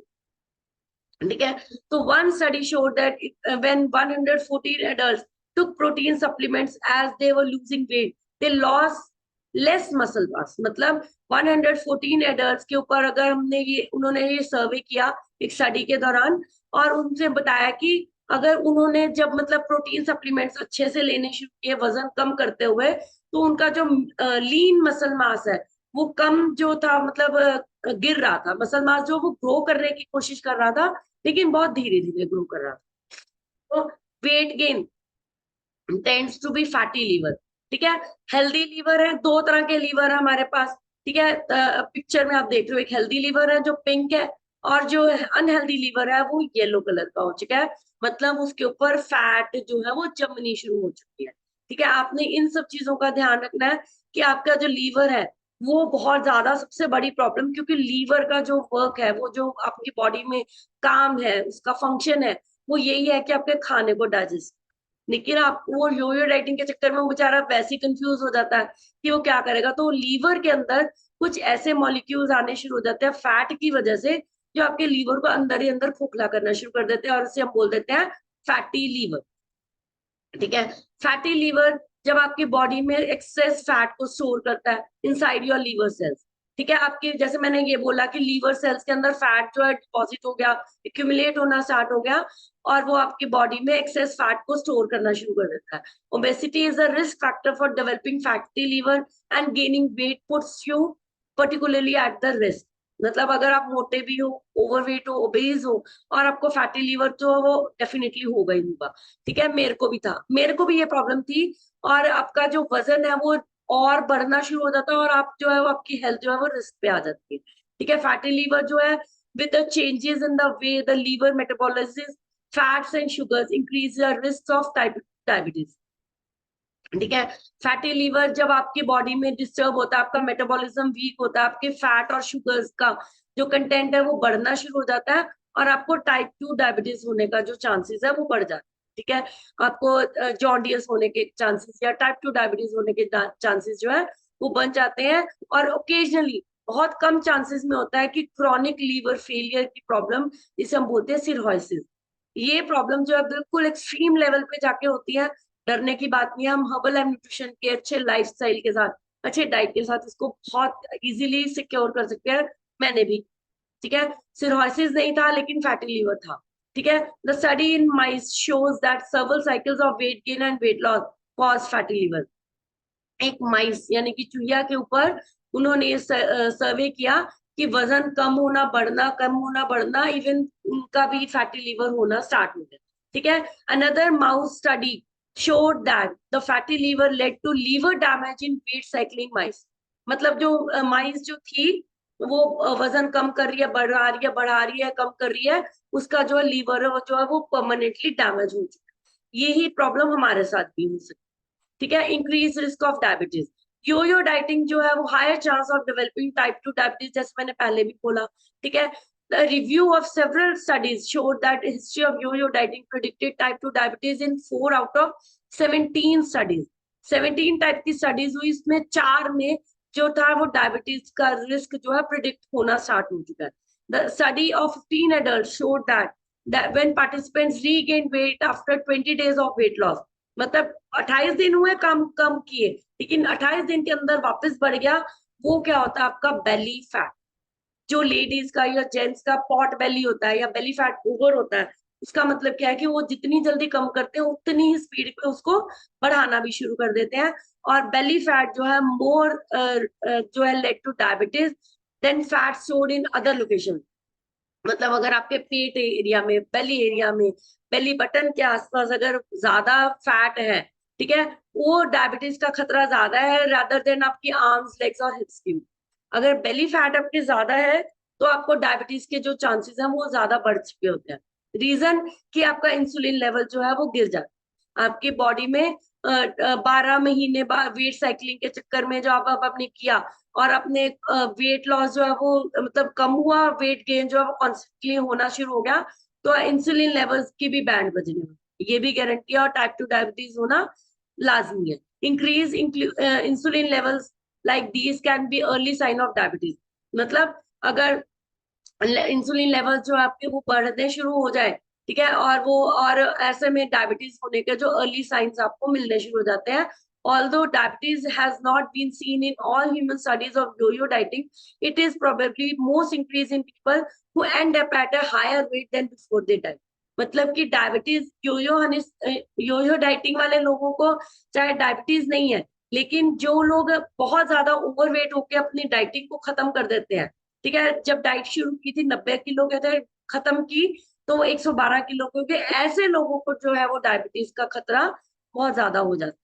है। ठीक है, तो one study showed that when 114 adults took protein supplements as they were losing weight, they lost less muscle mass। मतलब 114 एडल्ट्स के ऊपर अगर उन्होंने ये सर्वे किया एक स्टडी के दौरान, और उनसे बताया कि अगर उन्होंने जब मतलब प्रोटीन सप्लीमेंट्स अच्छे से लेने शुरू किए वजन कम करते हुए, तो उनका जो लीन मसल मास है वो कम जो था, मतलब गिर रहा था, मसल मास जो वो ग्रो करने की कोशिश कर रहा था, लेकिन बहुत धीरे धीरे ग्रो कर रहा था। तो weight gain tends to be fatty liver. ठीक है, हेल्दी लीवर है, दो तरह के लीवर है हमारे पास। ठीक है, पिक्चर में आप देख रहे हो एक हेल्दी लीवर है जो पिंक है, और जो अनहेल्दी लीवर है वो येलो कलर का हो चुका है, मतलब उसके ऊपर फैट जो है वो जमनी शुरू हो चुकी है। ठीक है, आपने इन सब चीजों का ध्यान रखना है कि आपका जो लीवर है वो बहुत ज्यादा सबसे बड़ी प्रॉब्लम, क्योंकि लीवर का जो वर्क है, वो जो आपकी बॉडी में काम है, उसका फंक्शन है, वो यही है कि आपके खाने को डाइजेस्ट। लेकिन आप वो योयो डाइटिंग के चक्कर में वो बेचारा वैसे ही कंफ्यूज हो जाता है कि वो क्या करेगा, तो लीवर के अंदर कुछ ऐसे मॉलिक्यूल्स आने शुरू हो जाते हैं फैट की वजह से, जो आपके लीवर को अंदर ही अंदर खोखला करना शुरू कर देते हैं, और उसे हम बोल देते हैं फैटी लीवर। ठीक है, फैटी लीवर जब आपकी बॉडी में एक्सेस फैट को स्टोर करता है इनसाइड योर लीवर सेल्स। ठीक है, आपके जैसे मैंने ये बोला कि लीवर सेल्स के अंदर फैट जो है डिपॉजिट हो गया, एक्यूमुलेट होना स्टार्ट हो गया, और वो आपकी बॉडी में एक्सेस फैट को स्टोर करना शुरू कर देता है। Obesity is a risk factor for developing fatty liver and gaining weight puts you particularly at the risk. मतलब अगर आप मोटे भी हो, ओवरवेट हो, ओबेज हो, और आपको फैटी लीवर जो है वो डेफिनेटली होगा ही होगा। ठीक है, मेरे को भी था, मेरे को भी ये प्रॉब्लम थी, और आपका जो वजन है वो और बढ़ना शुरू हो जाता है, और आप जो है वो आपकी हेल्थ जो है वो रिस्क पे आ जाती है। ठीक है, फैटी लीवर जो है with the changes in the way the liver metabolizes fats and sugars increase the risk of diabetes. ठीक है, फैटी लीवर जब आपकी बॉडी में डिस्टर्ब होता है, आपका मेटाबॉलिज्म वीक होता है, आपके फैट और शुगर्स का जो कंटेंट है वो बढ़ना शुरू हो जाता है, और आपको टाइप 2 डायबिटीज होने का जो चांसेस है वो बढ़ जाता है। ठीक है, आपको जॉन्डियस होने के चांसेस या टाइप 2 डायबिटीज होने के चांसेस जो है वो बन जाते हैं। और ओकेजनली बहुत कम चांसेस में होता है कि क्रॉनिक लीवर फेलियर की प्रॉब्लम, जिसे हम बोलते हैं सिरहोसिस, ये प्रॉब्लम जो है बिल्कुल एक्सट्रीम लेवल पे जाके होती है। डरने की बात नहीं है, हम हर्बल एंड न्यूट्रिशन के अच्छे लाइफस्टाइल के साथ, अच्छे डाइट के साथ इसको बहुत इजीली सिक्योर कर सकते हैं। मैंने भी, ठीक है, सिरोसिस नहीं था लेकिन फैटी लीवर था। ठीक है, the study in mice shows that several cycles of weight gain and weight loss cause fatty liver. एक माइस यानी कि चूहिया के ऊपर उन्होंने ये सर्वे किया कि वजन कम होना बढ़ना, कम होना बढ़ना, इवन उनका भी फैटी लीवर होना स्टार्ट हो गया। ठीक है, another mouse study showed that the fatty liver led to liver damage in weight cycling mice। मतलब जो माइस जो थी वो वजन कम कर रही है, बढ़ा रही है, बढ़ा रही है, कम कर रही है, उसका जो लीवर है वो जो है वो परमानेंटली डैमेज हो चुका है। यही प्रॉब्लम हमारे साथ भी हो सकती है। ठीक है, increase risk of diabetes. Yo yo dieting जो है वो higher chance of developing type 2 diabetes, जैसे मैंने पहले भी बोला। ठीक है, the review of several studies showed that history of yo-yo dieting predicted type 2 diabetes in 4 out of 17 studies। 17 type की स्टडीज हुई, इसमें 4 में जो था वो डायबिटीज का रिस्क जो है प्रिडिक्ट होना स्टार्ट हो चुका है। The study of 15 adults showed that when participants regained weight after 20 days of weight loss, मतलब 28 दिन हुए कम कम किए, लेकिन 28 दिन के अंदर वापस बढ़ गया। वो क्या होता है, आपका बेली फैट, जो लेडीज का या जेंट्स का पॉट बेली होता है या बेली फैट ओवर होता है, उसका मतलब क्या है कि वो जितनी जल्दी कम करते हैं उतनी ही स्पीड पे उसको बढ़ाना भी शुरू कर देते हैं। और बेली फैट जो है मोर जो है lead to diabetes than fat stored in other location. मतलब अगर आपके पेट एरिया में, बेली एरिया में, बेली बटन के आसपास अगर ज्यादा फैट है, ठीक है, वो डायबिटीज का खतरा ज्यादा है रादर देन आपकी आर्म्स, लेग्स और हिप्स की। अगर बेली फैट आपके ज्यादा है तो आपको डायबिटीज के जो चांसेस हैं वो ज्यादा बढ़ चुके होते हैं। रीजन कि आपका इंसुलिन लेवल जो है वो गिर जाता है आपकी बॉडी में। 12 महीने बाद वेट साइकिलिंग के चक्कर में जो आप आपने किया और अपने वेट लॉस जो है वो मतलब कम हुआ, वेट गेन जो है वो कॉन्स्टेंटली होना शुरू हो गया, तो इंसुलिन लेवल्स की भी बैंड बजने लगी। ये भी गारंटी है। और टाइप 2 डायबिटीज होना लाजमी है। Increase insulin levels like these can be early sign of diabetes. मतलब अगर इंसुलिन लेवल जो है आपके वो बढ़ने शुरू हो जाए, ठीक है, और ऐसे में डायबिटीज होने के जो अर्ली साइंस आपको मिलने शुरू हो जाते हैं। Although diabetes has not been seen in all human studies of yo-yo dieting, it is probably most increased in people who end up at a higher weight than before they die. मतलब कि डायबिटीज योयो डाइटिंग वाले लोगों को चाहे डायबिटीज नहीं है, लेकिन जो लोग बहुत ज्यादा ओवरवेट होकर अपनी डाइटिंग को खत्म कर देते हैं, ठीक है, जब डाइट शुरू की थी 90 किलो के थे, खत्म की तो वो 112 किलो के हो गए, ऐसे लोगों को जो है वो डायबिटीज का खतरा बहुत ज्यादा हो जाता है।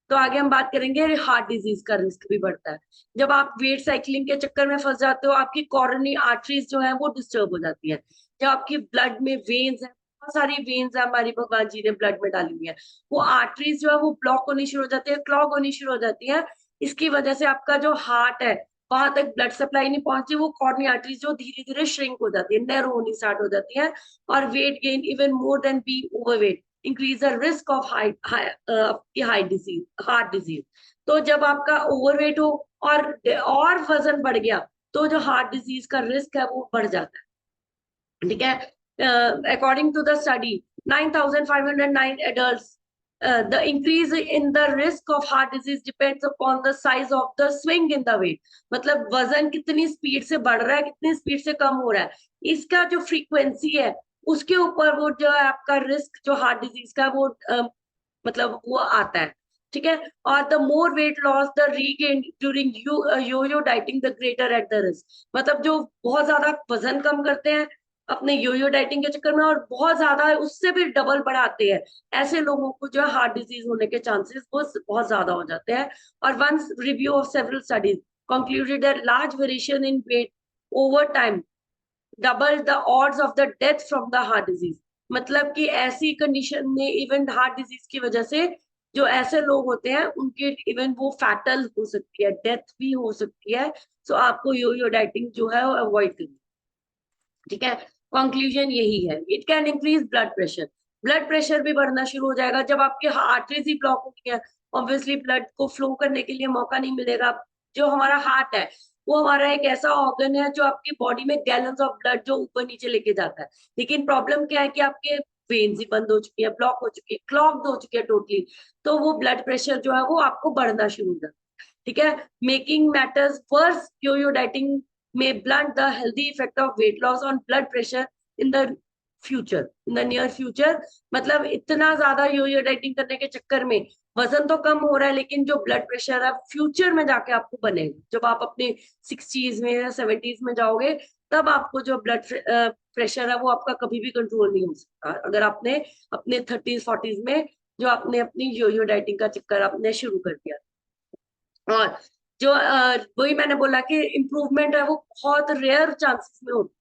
तो आगे हम बात करेंगे हार्ट डिजीज का रिस्क भी बढ़ता है। जब आप वेट साइकिलिंग के चक्कर में फंस जाते हो, आपकी कॉरोनरी आर्टरीज जो है वो डिस्टर्ब हो जाती है। जब आपकी ब्लड में वेन्स है, बहुत सारी वेन्स है हमारी भगवान जी ने ब्लड में डाली हुई है, वो आर्टरीज जो है वो ब्लॉक होनी शुरू हो जाती है, क्लॉग होनी शुरू हो जाती है। इसकी वजह से आपका जो हार्ट है वहां तक ब्लड सप्लाई नहीं पहुंचती, वो कॉर्नी आर्टरीज जो धीरे धीरे श्रिंक हो जाती है, नैरो होनी स्टार्ट हो जाती है। और weight gain even more than be overweight increase the risk of high disease, heart disease. तो जब आपका ओवरवेट हो और वजन बढ़ गया तो जो हार्ट डिजीज का रिस्क है वो बढ़ जाता है, ठीक है। According to the study 9,509 adults, the increase in the risk of heart disease depends upon the size of the swing in the weight। मतलब वजन कितनी स्पीड से बढ़ रहा है, कितनी स्पीड से कम हो रहा है, इसका जो फ्रीक्वेंसी है उसके ऊपर वो जो है आपका रिस्क जो हार्ट डिजीज का वो मतलब वो आता है, ठीक है। और the more weight loss the regain during yo yo dieting the greater eight the risk. मतलब जो बहुत ज्यादा वजन कम करते हैं अपने योयो डाइटिंग के चक्कर में और बहुत ज्यादा उससे भी डबल बढ़ाते हैं, ऐसे लोगों को जो है हार्ट डिजीज होने के चांसेस वो बहुत ज्यादा हो जाते हैं। और once review of several studies concluded that large variation in weight over time doubled the odds of the death from the heart disease। मतलब कि ऐसी कंडीशन में इवन हार्ट डिजीज की वजह से जो ऐसे लोग होते हैं उनके इवन वो फैटल हो सकती है, डेथ भी हो सकती है। सो आपको यो डाइटिंग जो है वो अवॉइड करनी, ठीक है। कंक्लूजन यही है, it can increase blood pressure. Blood pressure भी बढ़ना शुरू हो जाएगा जब आपकी आर्टरीज ही ब्लॉक होती है, ऑब्वियसली ब्लड को फ्लो करने के लिए मौका नहीं मिलेगा। जो हमारा हार्ट है वो हमारा एक ऐसा ऑर्गन है जो आपकी बॉडी में गैलन्स ऑफ ब्लड जो ऊपर नीचे लेके जाता है, लेकिन प्रॉब्लम क्या है कि आपके वेन्स ही बंद हो चुकी है, ब्लॉक हो चुकी है, क्लॉग्ड हो चुकी है टोटली, तो वो ब्लड प्रेशर जो है वो आपको बढ़ना शुरू हो जाता है, ठीक है। Making matters verse, yo dieting may blunt the healthy effect of weight loss on blood pressure in the future, in the near future। मतलब इतना ज्यादा यो डाइटिंग करने के चक्कर में वजन तो कम हो रहा है, लेकिन जो ब्लड प्रेशर है फ्यूचर में जाके आपको बनेगा, जब आप अपने 60s में या 70s में जाओगे तब आपको जो ब्लड प्रेशर है वो आपका कभी भी कंट्रोल नहीं हो सकता, अगर आपने अपने 30s 40s में जो आपने अपनी यो डाइटिंग का चक्कर आपने शुरू कर दिया। और जो वही मैंने बोला कि इम्प्रूवमेंट है वो बहुत रेयर चांसेस में होता है,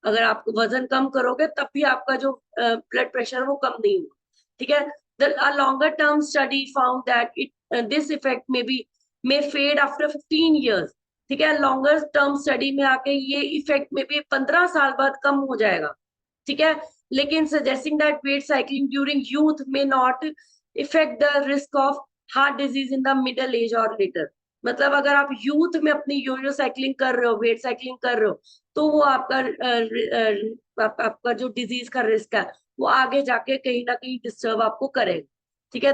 अगर आप वजन कम करोगे तब भी आपका जो ब्लड प्रेशर वो कम नहीं होगा, ठीक है। The longer term study found that it this effect may fade after 15 years, ठीक है। लॉन्गर टर्म स्टडी में आके ये इफेक्ट में भी 15 साल बाद कम हो जाएगा, ठीक है। लेकिन suggesting that weight cycling during youth में not effect the risk of heart disease in the middle age और लेटर। मतलब अगर आप यूथ में अपनी योयो साइकिलिंग कर रहे हो, वेट साइकिलिंग कर रहे हो, तो वो आपका जो डिजीज का रिस्क है वो आगे जाके कहीं ना कहीं डिस्टर्ब आपको करेगा, ठीक है।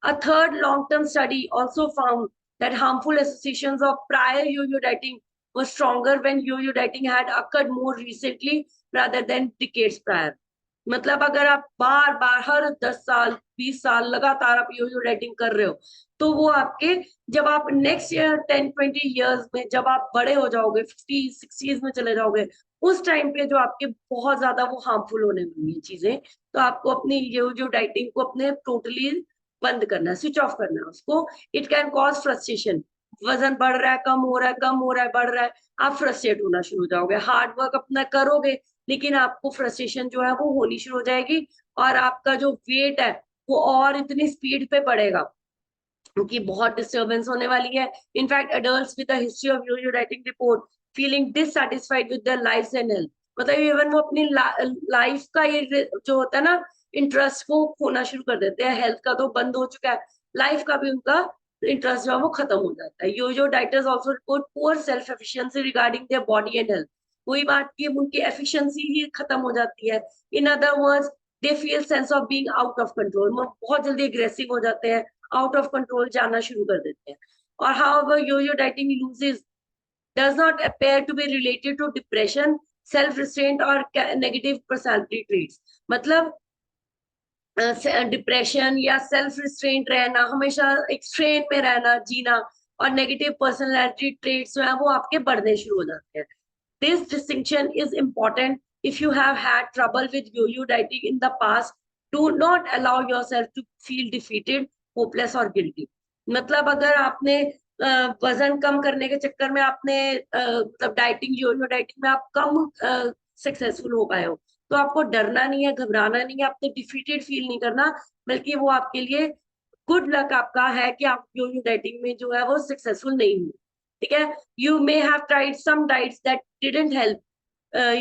A third long-term study also found that harmful associations of prior yo-yo dieting were stronger when yo-yo dieting had occurred more recently rather than decades prior। मतलब अगर आप बार बार हर 10 साल 20 साल लगातार आप योयो डाइटिंग कर रहे हो, तो वो आपके, जब आप नेक्स्ट ईयर 10-20 ईयर्स में जब आप बड़े हो जाओगे, 50-60s में चले जाओगे, उस टाइम पे जो आपके बहुत ज्यादा वो हार्मफुल होने वाली है चीजें। तो आपको अपनी योयो डाइटिंग को अपने टोटली बंद करना है, स्विच ऑफ करना है उसको। It can cause frustration. वजन बढ़ रहा है, कम हो रहा है, कम हो रहा है, बढ़ रहा है, आप फ्रस्ट्रेट होना शुरू हो जाओगे। हार्ड वर्क अपना करोगे, लेकिन आपको फ्रस्ट्रेशन जो है वो होनी शुरू हो जाएगी, और आपका जो वेट है वो और इतनी स्पीड पे बढ़ेगा, क्योंकि बहुत डिस्टरबेंस होने वाली है। In fact adults with history of yo yo dieting report feeling dissatisfied with their lives and health. मतलब इवन वो अपनी लाइफ का ये जो होता है ना, इंटरेस्ट को खोना शुरू कर देते हैं। हेल्थ का तो बंद हो चुका है, लाइफ का भी उनका इंटरेस्ट जो है वो खत्म हो जाता है। Yo yo dieters also report poor self efficiency regarding their body and health. वही बात की उनकी एफिशिएंसी ही खत्म हो जाती है। In other words, they feel sense of being out of control. बहुत जल्दी एग्रेसिव हो जाते हैं, आउट ऑफ कंट्रोल जाना शुरू कर देते हैं। और however yo-yo dieting loses does not appear to be related to depression, self restraint or negative personality traits। मतलब डिप्रेशन या सेल्फ रिस्ट्रेंट रहना, हमेशा एक स्ट्रेन में रहना, जीना, और नेगेटिव पर्सनालिटी ट्रेट्स जो है वो आपके बढ़ने शुरू हो जाते हैं। This distinction is important if you have had trouble with yo-yo dieting in the past. Do not allow yourself to feel defeated, hopeless or guilty। मतलब अगर आपने वजन कम करने के चक्कर में आपने मतलब डाइटिंग, यो डाइटिंग में आप कम सक्सेसफुल हो पाए हो, तो आपको डरना नहीं है, घबराना नहीं है, आपने डिफीटेड फील नहीं करना, बल्कि वो आपके लिए गुड लक आपका है कि आप यो डाइटिंग में जो है वो सक्सेसफुल नहीं हुए। ठीक है, you may have tried some diets that didn't help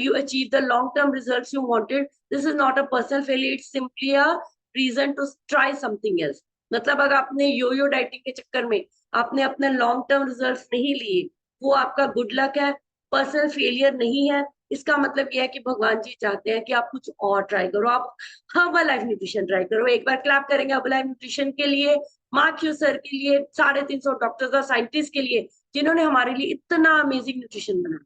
you achieve the long term results you wanted. This is not a personal failure, it's simply a reason to try something else। मतलब अगर आपने यो डाइटिंग के चक्कर में आपने अपने लॉन्ग टर्म रिजल्ट्स नहीं लिए, वो आपका गुड लक है, पर्सनल फेलियर नहीं है। इसका मतलब यह है कि भगवान जी चाहते हैं कि आप कुछ और ट्राई करो, आप हर्बल लाइफ न्यूट्रिशन ट्राई करो। एक बार क्लैप करेंगे हर्बल लाइफ न्यूट्रिशन के लिए, मार्क यू सर के लिए, 350 डॉक्टर्स और साइंटिस्ट के लिए, जिन्होंने हमारे लिए इतना अमेजिंग न्यूट्रिशन बनाया।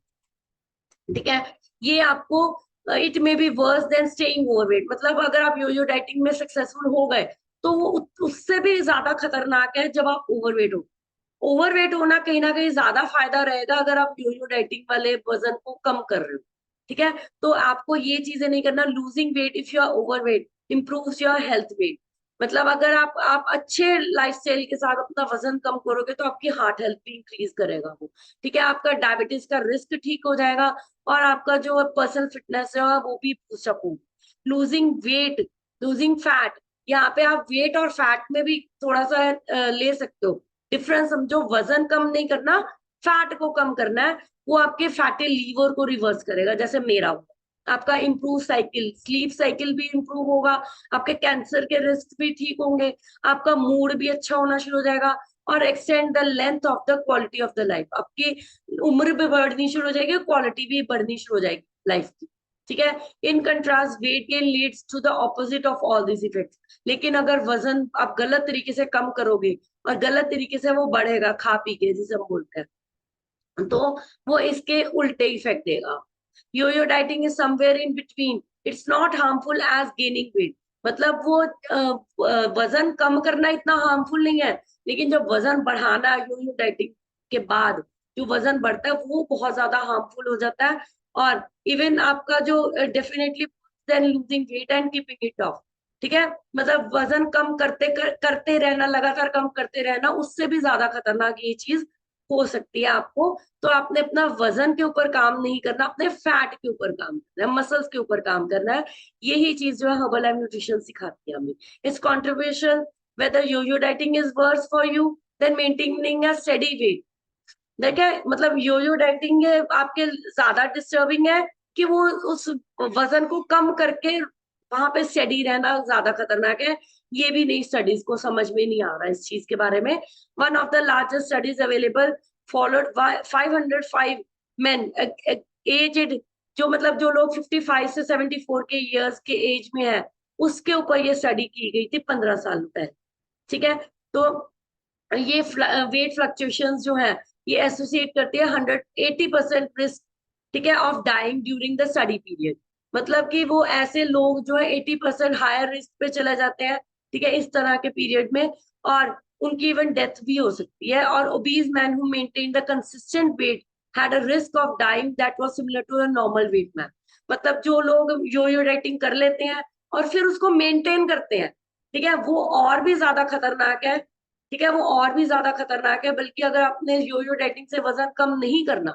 ठीक है, ये आपको, it may be worse than staying overweight. मतलब अगर आप योयो डाइटिंग में सक्सेसफुल हो गए, तो वो उससे भी ज्यादा खतरनाक है जब आप ओवरवेट हो। ओवरवेट होना कहीं ना कहीं ज्यादा फायदा रहेगा अगर आप योयो डाइटिंग वाले वजन को कम कर रहे हो। ठीक है, तो आपको ये चीजें नहीं करना। Losing weight if you are overweight improves your health weight. मतलब अगर आप अच्छे लाइफस्टाइल के साथ अपना वजन कम करोगे, तो आपकी हार्ट हेल्थ भी इंक्रीज करेगा वो। ठीक है, आपका डायबिटीज का रिस्क ठीक हो जाएगा, और आपका जो पर्सनल फिटनेस है वो भी बूस्टअप होगी। लूजिंग वेट, लूजिंग फैट, यहाँ पे आप वेट और फैट में भी थोड़ा सा ले सकते हो डिफरेंस। समझो, वजन कम नहीं करना, फैट को कम करना है। वो आपके फैटी लीवर को रिवर्स करेगा, जैसे मेरा हुआ। आपका इंप्रूव साइकिल, स्लीप साइकिल भी इंप्रूव होगा, आपके कैंसर के रिस्क भी ठीक होंगे, आपका मूड भी अच्छा होना शुरू हो जाएगा, और extend the length of the quality of the life. आपकी उम्र भी बढ़नी शुरू हो जाएगी, क्वालिटी भी बढ़नी शुरू हो जाएगी लाइफ की। ठीक है, in contrast weight gain leads to the opposite of all this effects. लेकिन अगर वजन आप गलत तरीके से कम करोगे, और गलत तरीके से वो बढ़ेगा खा पी के, जिसे हम बोलते हैं, तो वो इसके उल्टे इफेक्ट देगा। Yo dieting is somewhere in between, it's not harmful as gaining weight. मतलब वो वजन कम करना इतना हार्मफुल नहीं है, लेकिन जब वजन बढ़ाना यो डाइटिंग के बाद जो वजन बढ़ता है वो बहुत ज्यादा हार्मफुल हो जाता है। और इवन आपका जो definitely then losing weight and keeping it of. ठीक है, मतलब वजन कम करते रहना, लगातार कम करते रहना, उससे भी ज्यादा खतरनाक ये चीज हो सकती है आपको। तो आपने अपना वजन के ऊपर काम नहीं करना, अपने फैट के ऊपर काम करना है, मसल्स के ऊपर काम करना है। यही चीज जो है हर्बल लाइफ न्यूट्रिशन सिखाती है हमें। It's contribution whether yo-yo dieting is worse for you than maintaining a steady weight। देखिए, मतलब यो डाइटिंग आपके ज्यादा डिस्टर्बिंग है कि वो उस वजन को कम करके वहां पे स्टेडी रहना ज्यादा खतरनाक है। ये भी नई स्टडीज को समझ में नहीं आ रहा इस चीज के बारे में। One of the largest studies available followed 505 men aged, जो मतलब जो लोग 55 से 74 के इयर्स के एज में है, उसके ऊपर ये स्टडी की गई थी 15 साल पहले। ठीक है, तो ये वेट फ्लक्चुएशंस जो है ये एसोसिएट करती है 180% रिस्क, ठीक है, of dying during the study period. मतलब कि वो ऐसे लोग जो है 80% हायर रिस्क पे चले जाते हैं, ठीक है, इस तरह के पीरियड में, और उनकी इवन डेथ भी हो सकती है। और obese man who maintain the consistent weight had a risk of dying that was similar to a normal weight man. मतलब जो लोग यो डाइटिंग कर लेते हैं और फिर उसको मेंटेन करते हैं, ठीक है, वो और भी ज्यादा खतरनाक है, ठीक है, वो और भी ज्यादा खतरनाक है। बल्कि अगर आपने यो डाइटिंग से वजन कम नहीं करना,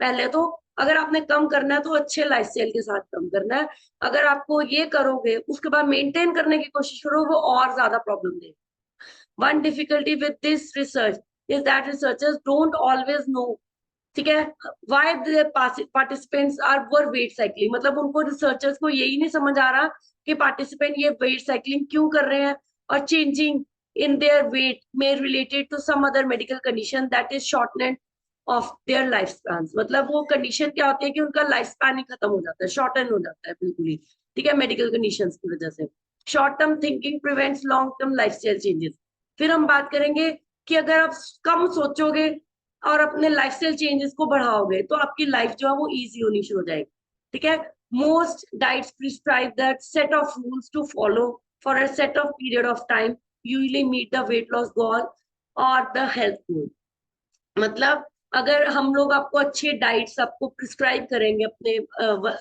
पहले तो अगर आपने कम करना है तो अच्छे लाइफस्टाइल के साथ कम करना है। अगर आपको ये करोगे उसके बाद मेंटेन करने की कोशिश करो, वो और ज्यादा प्रॉब्लम देगा। One difficulty with this research is that researchers don't always know, ठीक है, why participants are were weight cycling. मतलब उनको, रिसर्चर्स को यही नहीं समझ आ रहा कि पार्टिसिपेंट ये वेट साइकिलिंग क्यों कर रहे हैं, और चेंजिंग इन देयर वेट में related to some other medical condition that is shortened of their life span. मतलब वो कंडीशन क्या होती है कि उनका लाइफ स्पैन ही खत्म हो जाता है, शॉर्टन हो जाता है बिल्कुल ही, ठीक है, मेडिकल कंडीशन की वजह से। Short term thinking prevents long term lifestyle changes. फिर हम बात करेंगे कि अगर आप कम सोचोगे और अपने लाइफस्टाइल चेंजेस को बढ़ाओगे तो आपकी लाइफ जो है वो इजी होनी शुरू हो जाएगी, ठीक है। Most diets prescribe that set of rules to follow for a set of period of time usually meet the weight loss goal और द हेल्थ गोल। मतलब अगर हम लोग आपको अच्छे डाइट्स आपको प्रिस्क्राइब करेंगे अपने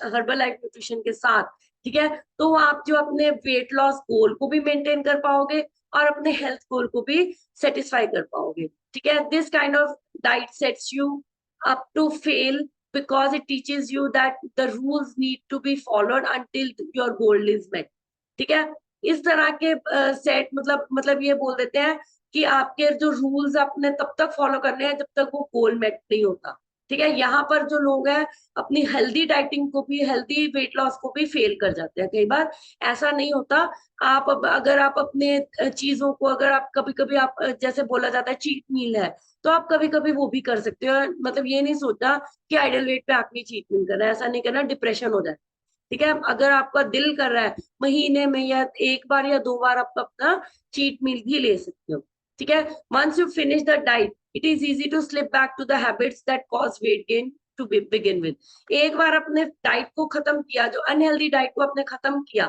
हर्बल लाइफ न्यूट्रिशन के साथ, ठीक है, तो आप जो अपने वेट लॉस गोल को भी मेंटेन कर पाओगे और अपने हेल्थ गोल को भी सेटिस्फाई कर पाओगे, ठीक है। This kind of diet sets you up to fail because it teaches you that the rules need to be followed until your goal is met, ठीक है। इस तरह के सेट मतलब ये बोल देते हैं कि आपके जो रूल्स आपने तब तक फॉलो करने हैं जब तक वो गोल मेट नहीं होता, ठीक है। यहाँ पर जो लोग हैं अपनी हेल्दी डाइटिंग को भी, हेल्दी वेट लॉस को भी फेल कर जाते हैं कई बार। ऐसा नहीं होता। अगर आप अपने चीजों को, अगर आप कभी कभी आप जैसे बोला जाता है चीट मील है, तो आप कभी कभी वो भी कर सकते हो। मतलब ये नहीं सोचना कि आइडल वेट पे आके चीट मील करना है, ऐसा नहीं करना, डिप्रेशन हो जाए, ठीक है। अगर आपका दिल कर रहा है महीने में या एक बार या दो बार आप अपना चीट मील भी ले सकते हो, ठीक है। Once you finish the diet it is easy to slip back to the habits that cause weight gain to begin with. एक बार अपने डाइट को खत्म किया, जो अनहेल्दी डाइट को आपने खत्म किया,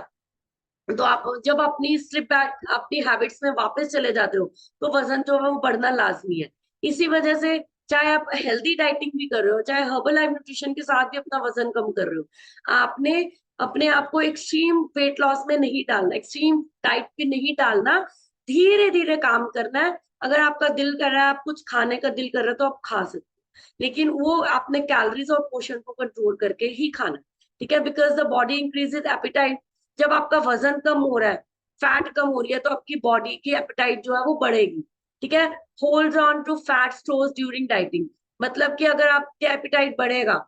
तो आप जब अपनी स्लिप बैक अपनी हैबिट्स में वापस चले जाते हो तो वजन जो है वो बढ़ना लाजमी है। इसी वजह से चाहे आप हेल्दी डाइटिंग भी कर रहे हो, चाहे हर्बल लाइफ न्यूट्रिशन के साथ भी अपना वजन कम कर रहे हो, आपने अपने आप को एक्सट्रीम वेट लॉस में नहीं डालना, एक्सट्रीम डाइट पे नहीं डालना, धीरे धीरे काम करना है। अगर आपका दिल कर रहा है, आप कुछ खाने का दिल कर रहा है तो आप खा सकते हो, लेकिन वो आपने कैलोरीज और पोषण को कंट्रोल करके ही खाना है, ठीक है। Because the body increases appetite. जब आपका वजन कम हो रहा है, फैट कम हो रही है, तो आपकी बॉडी की एपेटाइट जो है वो बढ़ेगी, ठीक है। Holds on to fat stores during dieting. मतलब कि अगर आपके एपेटाइट बढ़ेगा,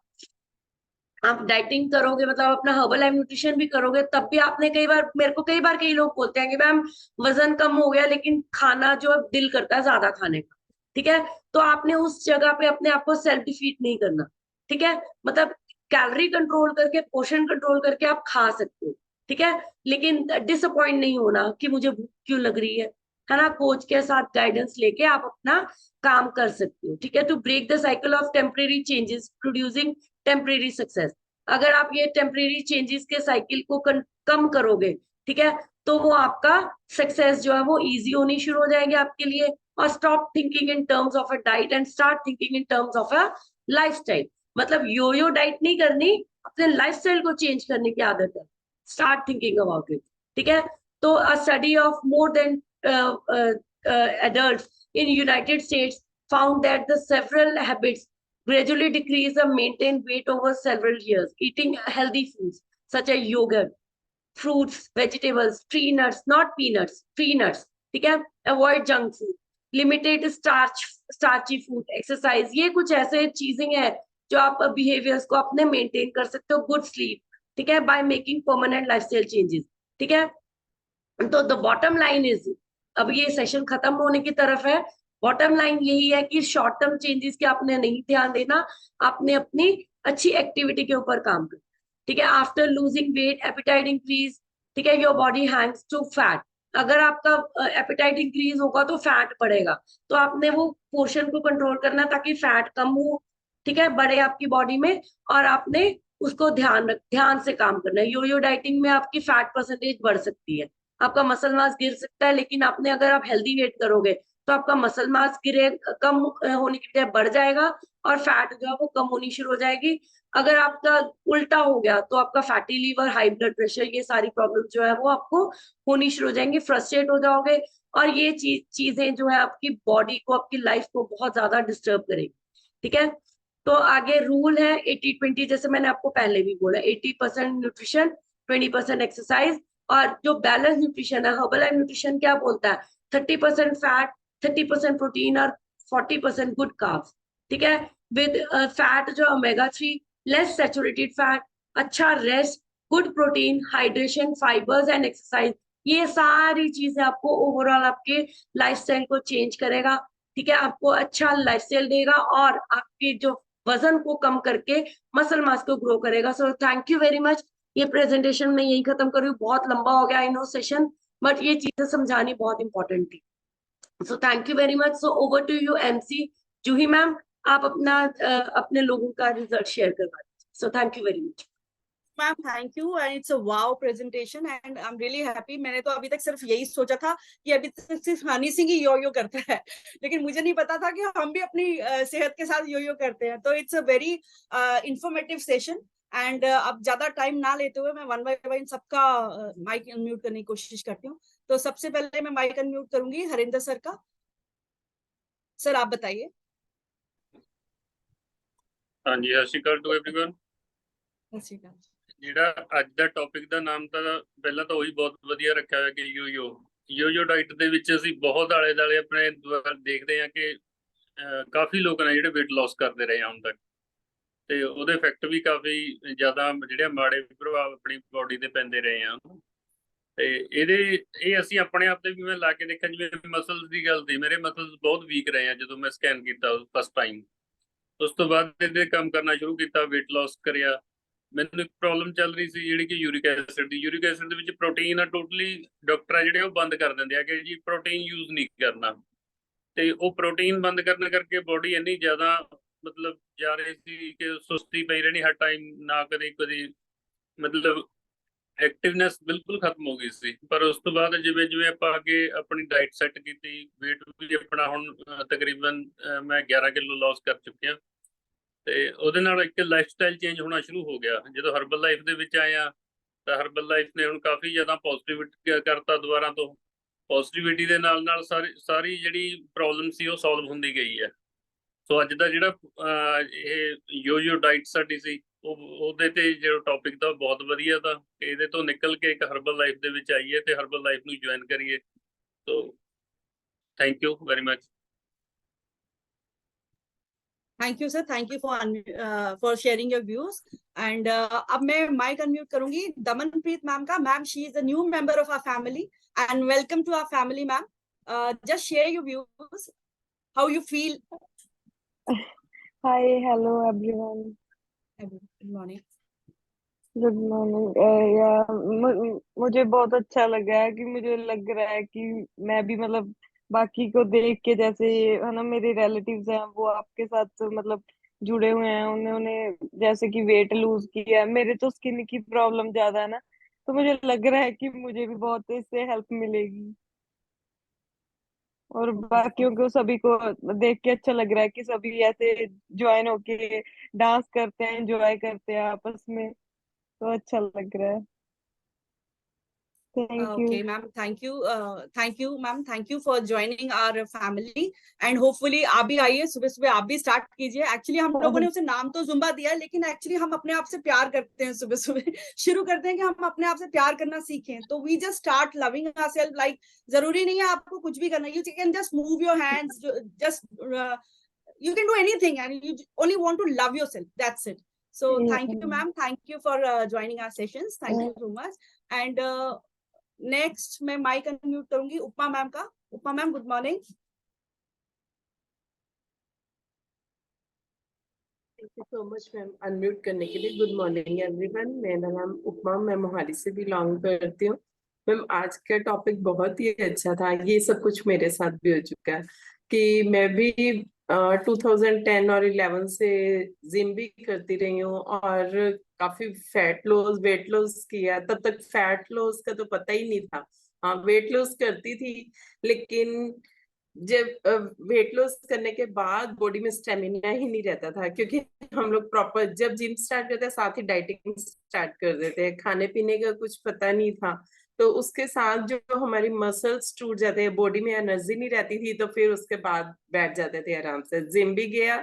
आप डाइटिंग करोगे, मतलब अपना हर्बल लाइफ न्यूट्रिशन भी करोगे, तब भी आपने कई बार, मेरे को कई बार कई लोग बोलते हैं कि मैम वजन कम हो गया लेकिन खाना जो दिल करता है ज्यादा खाने का, ठीक है। तो आपने उस जगह पे अपने आप को सेल्फ डिफीट नहीं करना, ठीक है। मतलब कैलोरी कंट्रोल करके, पोषण कंट्रोल करके आप खा सकते हो, ठीक है। लेकिन डिसअपॉइंट नहीं होना कि मुझे भूख क्यों लग रही है ना। कोच के साथ गाइडेंस लेके आप अपना काम कर सकते हो, ठीक है। To break the cycle of temporary changes producing temporary success. अगर आप ये टेम्परेरी चेंजेस के साइकिल को कम करोगे, ठीक है, तो वो आपका सक्सेस जो है वो इजी होनी शुरू हो जाएगी आपके लिए। और stop thinking in terms of a diet and start thinking in terms of a lifestyle. मतलब यो डाइट नहीं करनी, अपने लाइफस्टाइल को चेंज करने की आदत है। स्टार्ट थिंकिंग अबाउट इट, ठीक है। तो अ study of more than adults in United States found that the several habits gradually decrease or maintain weight over several years. Eating healthy foods such as yogurt, fruits, vegetables, tree nuts, not peanuts, tree nuts, ठीक है। Avoid junk food, limited starchy food, exercise, ये कुछ ऐसे चीजें हैं जो आप बिहेवियर्स को अपने मेंटेन कर सकते हो। गुड स्लीप, ठीक है, by making permanent lifestyle changes, ठीक है। तो द बॉटम लाइन इज, अब ये सेशन खत्म होने की तरफ है। बॉटम लाइन यही है कि शॉर्ट टर्म चेंजेस के आपने नहीं ध्यान देना, आपने अपनी अच्छी एक्टिविटी के ऊपर काम करना, ठीक है। After losing weight appetite increase, ठीक है, your body hangs to fat. अगर आपका एपिटाइट इंक्रीज होगा तो फैट बढ़ेगा, तो आपने वो पोर्शन को कंट्रोल करना ताकि फैट कम हो, ठीक है, बढ़े आपकी बॉडी में, और आपने उसको ध्यान से काम करना है। योयो डाइटिंग में आपकी फैट परसेंटेज बढ़ सकती है, आपका मसल मास गिर सकता है, लेकिन आपने अगर आप हेल्दी वेट करोगे तो आपका मसल मास गिरे कम होने की बजाय बढ़ जाएगा, और फैट जो है वो कम होनी शुरू हो जाएगी। अगर आपका उल्टा हो गया तो आपका fatty liver, high blood pressure, ये सारी प्रॉब्लम जो है वो आपको होनी शुरू हो जाएंगी, फ्रस्ट्रेट हो जाओगे, और ये चीजें जो है आपकी बॉडी को, आपकी लाइफ को बहुत ज्यादा डिस्टर्ब करेगी। ठीक है, तो आगे रूल है 80-20, जैसे मैंने आपको पहले भी बोला, 80% न्यूट्रिशन, 20% एक्सरसाइज। और जो बैलेंस न्यूट्रिशन है, हर्बल लाइफ न्यूट्रिशन क्या बोलता है, 30% फैट, 30% प्रोटीन और 40% गुड कार्ब्स। ठीक है, विद फैट जो ओमेगा 3, लेस सैचुरेटेड फैट, अच्छा rest, good protein, hydration, fibres and exercise. ये सारी चीजें आपको ओवरऑल आपके लाइफस्टाइल को चेंज करेगा। ठीक है, आपको अच्छा लाइफस्टाइल देगा और आपके जो वजन को कम करके मसल मास को ग्रो करेगा। सो थैंक यू वेरी मच। ये प्रेजेंटेशन मैं यही खत्म कर रही हूँ, बहुत लंबा हो गया आई नो सेशन, बट ये चीजें समझानी बहुत इंपॉर्टेंट थी। So thank you very much. So over to you MC Juhi ma'am, आप अपना अपने लोगों का रिजल्ट शेयर करवा दीजिए। So thank you very much. Ma'am thank you, and it's a wow presentation and I am really happy. मैंने तो अभी तक सिर्फ यही सोचा था कि अभी तक सिर्फ हनी सिंह ही यो यो करता है, लेकिन मुझे नहीं पता था कि हम भी अपनी सेहत के साथ यो यो करते हैं। तो it's a very informative session, and अब ज्यादा टाइम ना लेते हुए मैं वन बाय वन सबका माइक अनम्यूट करने की कोशिश करती हूँ। तो सबसे पहले मैं माइक अनम्यूट करूंगी हरिंदर सर का। सर आप बताइए। हाँ जी, सत श्री अकाल टू एवरीवन। ਜਿਹੜਾ ਅੱਜ ਦਾ ਟੌਪਿਕ ਦਾ ਨਾਮ ਤਾਂ ਪਹਿਲਾਂ ਤਾਂ ਉਹੀ ਬਹੁਤ ਵਧੀਆ ਰੱਖਿਆ ਹੋਇਆ ਕਿ ਯੋ ਡਾਈਟ ਦੇ ਵਿੱਚ ਅਸੀਂ ਬਹੁਤ ਆਲੇ ਦੁਆਲੇ ਆਪਣੇ ਦੇਖਦੇ ਹਾਂ ਕਿ ਕਾਫੀ ਲੋਕ ਨੇ ਜਿਹੜੇ weight loss ਕਰਦੇ ਰਹੇ ਹੁਣ ਤੱਕ, ਤੇ ਉਹਦੇ ਇਫੈਕਟ ਵੀ ਕਾਫੀ ਜ਼ਿਆਦਾ ਜਿਹੜੇ ਮਾੜੇ ਪ੍ਰਭਾਵ ਆਪਣੀ ਬੋਡੀ ਤੇ ਪੈਂਦੇ ਰਹੇ ਆ। ਤੇ ਇਹ ਅਸੀਂ ਆਪਣੇ ਆਪ ਤੇ ਵੀ ਮੈਂ ਲਾ ਕੇ ਦੇਖਿਆ, ਜਿਵੇਂ ਮਸਲਸ ਦੀ ਗੱਲ ਸੀ, ਮੇਰੇ ਮਸਲਸ ਬਹੁਤ ਵੀਕ ਰਹੇ ਆ ਜਦੋਂ ਮੈਂ ਸਕੈਨ ਕੀਤਾ ਫਸਟ ਟਾਈਮ। ਉਸ ਤੋਂ ਬਾਅਦ ਇਹਦੇ ਕੰਮ ਕਰਨਾ ਸ਼ੁਰੂ ਕੀਤਾ, weight loss ਕਰਿਆ। ਮੈਨੂੰ ਇੱਕ ਪ੍ਰੋਬਲਮ ਚੱਲ ਰਹੀ ਸੀ ਜਿਹੜੀ ਕਿ ਯੂਰਿਕ ਐਸਿਡ ਦੀ। ਯੂਰਿਕ ਐਸਿਡ ਦੇ ਵਿੱਚ ਪ੍ਰੋਟੀਨ ਆ, ਟੋਟਲੀ ਡਾਕਟਰ ਆ ਜਿਹੜੇ ਉਹ ਬੰਦ ਕਰ ਦਿੰਦੇ ਆ ਕਿ ਜੀ ਪ੍ਰੋਟੀਨ ਯੂਜ਼ ਨਹੀਂ ਕਰਨਾ। ਤੇ ਉਹ ਪ੍ਰੋਟੀਨ ਬੰਦ ਕਰਨ ਕਰਕੇ ਬੋਡੀ ਇੰਨੀ ਜ਼ਿਆਦਾ ਮਤਲਬ ਜਾ ਰਹੀ ਸੀ ਕਿ ਸੁਸਤੀ ਪਈ ਰਹਿਣੀ ਹਰ ਟਾਈਮ, ਨਾ ਕਦੇ ਮਤਲਬ ਐਕਟਿਵਨੈਸ ਬਿਲਕੁਲ ਖਤਮ ਹੋ ਗਈ ਸੀ। ਪਰ ਉਸ ਤੋਂ ਬਾਅਦ ਜਿਵੇਂ ਜਿਵੇਂ ਆਪਾਂ ਅੱਗੇ ਆਪਣੀ ਡਾਈਟ ਸੈੱਟ ਕੀਤੀ, ਵੇਟ ਵੀ ਆਪਣਾ ਹੁਣ ਤਕਰੀਬਨ ਮੈਂ 11 ਕਿਲੋ ਲੋਸ ਕਰ ਚੁੱਕਿਆ। ਤੇ ਉਹਦੇ ਨਾਲ ਇੱਕ ਲਾਈਫ ਸਟਾਈਲ ਚੇਂਜ ਹੋਣਾ ਸ਼ੁਰੂ ਹੋ ਗਿਆ। ਜਦੋਂ ਹਰਬਲ ਲਾਈਫ ਦੇ ਵਿੱਚ ਆਇਆ ਤਾਂ ਹਰਬਲ ਲਾਈਫ ਨੇ ਹੁਣ ਕਾਫੀ ਜ਼ਿਆਦਾ ਪੋਜ਼ਿਟਿਵਿਟੀ ਕਰਤਾ ਦੁਬਾਰਾ ਤੋਂ। ਪੋਜ਼ਿਟਿਵਿਟੀ ਦੇ ਨਾਲ ਨਾਲ ਸਾਰੀ ਜਿਹੜੀ ਪ੍ਰੋਬਲਮ ਸੀ ਉਹ ਸੋਲਵ ਹੁੰਦੀ ਗਈ ਹੈ। ਸੋ ਅੱਜ ਦਾ ਜਿਹੜਾ ਇਹ ਯੋ ਡਾਈਟ ਸਾਡੀ ਸੀ, ਉਹਦੇ ਤੇ ਜਿਹੜਾ ਟੌਪਿਕ ਤਾਂ ਬਹੁਤ ਵਧੀਆ ਤਾਂ ਇਹਦੇ ਤੋਂ ਨਿਕਲ ਕੇ ਇੱਕ ਹਰਬਲ ਲਾਈਫ ਦੇ ਵਿੱਚ ਆਈਏ ਤੇ ਹਰਬਲ ਲਾਈਫ ਨੂੰ ਜੁਆਇਨ ਕਰੀਏ। So thank you very much. Thank you sir, thank you for sharing your views. And अब मैं माइक अनम्यूट करूंगी दमनप्रीत मैम का। Ma'am she is the new member of our family and welcome to our family ma'am. Just share your views, how you feel. Hi, hello everyone, good morning. Good morning. या मुझे बहुत अच्छा लगा है कि मुझे लग रहा है कि मैं भी मतलब बाकी को देख के, जैसे है ना मेरे रिलेटिव्स हैं वो आपके साथ मतलब जुड़े हुए हैं, उन्होंने जैसे कि वेट लूज किया है। मेरे तो स्किन की प्रॉब्लम ज्यादा है ना, तो मुझे लग रहा है कि मुझे भी बहुत इससे हेल्प मिलेगी। और बाकियों को सभी को देख के अच्छा लग रहा है कि सभी ऐसे ज्वाइन होके डांस करते हैं, एंजॉय करते हैं आपस में, तो अच्छा लग रहा है। Thank you. Okay ma'am, thank you ma'am, thank you for joining our family and hopefully आप भी आइए, सुबह सुबह आप भी स्टार्ट कीजिए। एक्चुअली हम लोगों ने उसे नाम तो जुम्बा दिया है, लेकिन एक्चुअली हम अपने आप से प्यार करते हैं। सुबह सुबह शुरू करते हैं कि हम अपने आप से प्यार करना सीखें। तो we just start loving ourselves, like जरूरी नहीं है आपको कुछ भी करना, you can just move your hands, just you can do anything and you only want to love yourself, that's it. So thank you ma'am, thank you for joining our sessions, thank you so much. And next मैं माइक अनम्यूट करूंगी उपमा मैम का। Upama ma'am good morning. Thank you so much ma'am unmute करने के लिए। गुड मॉर्निंग एवरीवन, मेरा नाम उपमा, मैं मोहाली से बिलोंग करती हूँ। मैम आज का टॉपिक बहुत ही अच्छा था। ये सब कुछ मेरे साथ भी हो चुका है कि मैं भी 2010 और 11 से जिम भी करती रही हूँ और काफी फैट लॉस वेट लॉस किया। तब तक फैट लॉस का तो पता ही नहीं था। हाँ, वेट लॉस करती थी, लेकिन जब वेट लॉस करने के बाद बॉडी में स्टेमिना ही नहीं रहता था, क्योंकि हम लोग प्रॉपर जब जिम स्टार्ट करते हैं साथ ही डाइटिंग स्टार्ट कर देते हैं, खाने पीने का कुछ पता नहीं था। तो उसके साथ जो हमारी मसल्स टूट जाते हैं, बॉडी में एनर्जी नहीं रहती थी, तो फिर उसके बाद बैठ जाते थे आराम से। जिम भी गया,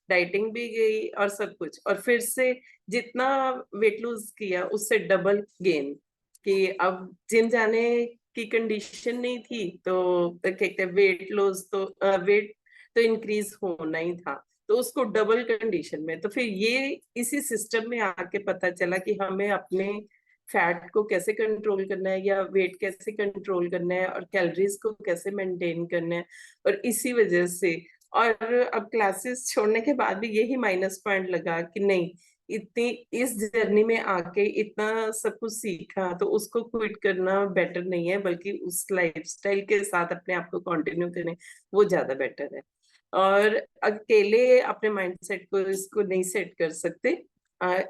डाइटिंग भी गई और सब कुछ, और फिर से जितना वेट लूज किया उससे डबल गेन। कि अब जिम जाने की कंडीशन नहीं थी, तो क्या कहते हैं, वेट लॉस तो वेट तो इंक्रीज होना ही था, तो उसको डबल कंडीशन में। तो फिर ये इसी सिस्टम में आके पता चला कि हमें अपने फैट को कैसे कंट्रोल करना है, या वेट कैसे कंट्रोल करना है, और कैलोरीज को कैसे मेंटेन करना है। और इसी वजह से, और अब क्लासेस छोड़ने के बाद भी यही माइनस पॉइंट लगा कि नहीं, इतनी इस जर्नी में आके इतना सब कुछ सीखा, तो उसको क्विट करना बेटर नहीं है, बल्कि उस लाइफस्टाइल के साथ अपने आप को कंटिन्यू करें, वो ज्यादा बेटर है। और अकेले अपने माइंडसेट को इसको नहीं सेट कर सकते।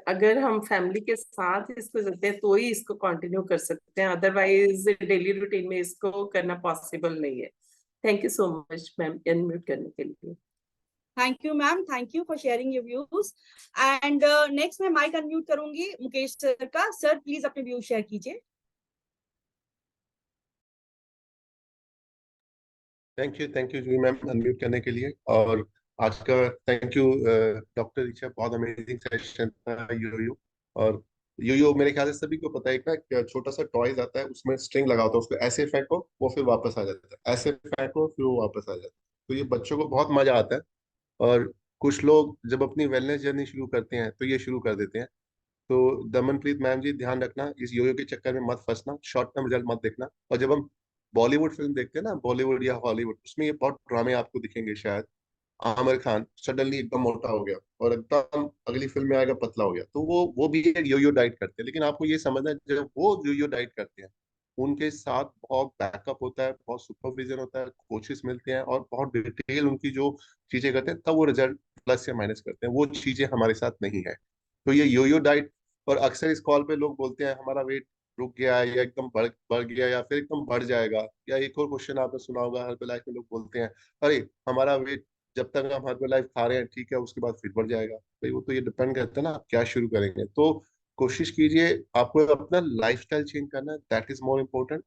अगर हम फैमिली के साथ इसको करते हैं तो ही इसको कंटिन्यू कर सकते हैं, अदरवाइज डेली रूटीन में इसको करना पॉसिबल नहीं है। Thank you so much ma'am unmute करने के लिए। Thank you ma'am, thank you for sharing your views. And next मैं माइक अनम्यूट करूंगी मुकेश सर का। सर प्लीज अपने व्यूज शेयर कीजिए। Thank you ji ma'am unmute करने के लिए। और आज का थैंक यू डॉक्टर ऋचा, बहुत अमेजिंग सेशन था। यो और यो मेरे ख्याल से सभी को पता है ना, कि छोटा सा टॉयज आता है, उसमें स्ट्रिंग लगा होता है, उसको ऐसे फेंको वो फिर वापस आ जाता है, ऐसे फेंको फिर वो वापस आ जाता है। तो ये बच्चों को बहुत मजा आता है। और कुछ लोग जब अपनी वेलनेस जर्नी शुरू करते हैं तो ये शुरू कर देते हैं। तो दमनप्रीत मैम जी, ध्यान रखना, इस योयो के चक्कर में मत फंसना, शॉर्ट टर्म रिजल्ट मत देखना। और जब हम बॉलीवुड फिल्म देखते हैं ना, बॉलीवुड या हॉलीवुड, उसमें ये बहुत ड्रामे आपको दिखेंगे शायद। आमिर खान सडनली एकदम मोटा हो गया और एकदम अगली फिल्म में आएगा पतला हो गया, तो वो भी एक योयो डाइट करते हैं। लेकिन आपको ये समझना है, जब वो योयो डाइट करते हैं उनके साथ बहुत बैकअप होता है, बहुत सुपरविजन होता है, कोचेस मिलते हैं और बहुत डिटेल उनकी जो चीजें करते हैं, तब वो रिजल्ट प्लस या माइनस करते हैं। वो चीजें हमारे साथ नहीं है। तो ये योयो डाइट, और अक्सर इस कॉल पे लोग बोलते हैं हमारा वेट रुक गया है, या एकदम बढ़ बढ़ गया, या फिर एकदम बढ़ जाएगा। या एक और क्वेश्चन आपने सुना होगा, हर लाइफ में लोग बोलते हैं अरे हमारा वेट जब तक हम हर्बल लाइफ खा रहे हैं ठीक है, उसके बाद फिर बढ़ जाएगा। भाई वो तो ये डिपेंड करता है ना आप क्या शुरू करेंगे। तो कोशिश कीजिए, आपको अपना लाइफस्टाइल चेंज करना है, दैट इज मोर इम्पोर्टेंट।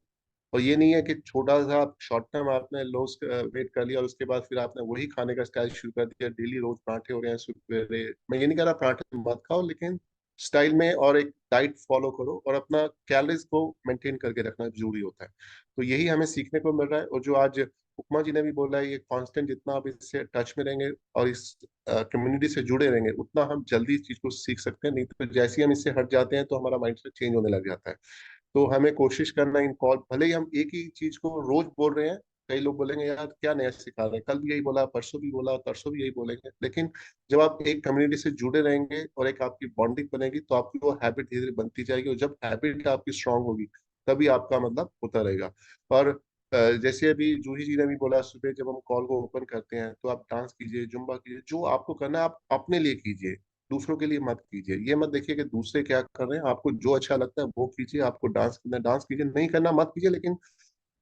और ये नहीं है कि छोटा सा आप शॉर्ट टर्म आपने लॉस वेट कर लिया और उसके बाद फिर आपने वही खाने का स्टाइल शुरू कर दिया, डेली रोज पराठे हो रहे हैं सवेरे। मैं ये नहीं कह रहा पराठे मत खाओ, लेकिन स्टाइल में और एक डाइट फॉलो करो, और अपना कैलोरीज को मेंटेन करके रखना जरूरी होता है। तो यही हमें सीखने को मिल रहा है। और जो आज उपमा जी ने भी बोला है, ये कांस्टेंट जितना आप इससे टच में रहेंगे और इस कम्युनिटी से जुड़े रहेंगे, उतना हम जल्दी इस चीज को सीख सकते हैं। नहीं तो जैसे ही हम इससे हट जाते हैं तो हमारा माइंडसेट चेंज होने लग जाता है। तो हमें कोशिश करना, इन कॉल भले ही हम एक ही चीज को रोज बोल रहे हैं, कई लोग बोलेंगे यार क्या नया सिखा रहे हैं, कल भी यही बोला, परसों भी बोला, परसों भी यही बोलेंगे। लेकिन जब आप एक कम्युनिटी से जुड़े रहेंगे और एक आपकी बॉन्डिंग बनेगी, तो आपकी वो हैबिट धीरे धीरे बनती जाएगी। और जब हैबिट आपकी स्ट्रांग होगी तभी आपका मतलब होता रहेगा। और जैसे अभी जूही जी ने भी बोला, सुबह जब हम कॉल को ओपन करते हैं तो आप डांस कीजिए, जुम्बा कीजिए, जो आपको करना है आप अपने लिए कीजिए, दूसरों के लिए मत कीजिए। ये मत देखिए कि दूसरे क्या कर रहे हैं, आपको जो अच्छा लगता है वो कीजिए। आपको डांस करना है डांस कीजिए, नहीं करना मत कीजिए। लेकिन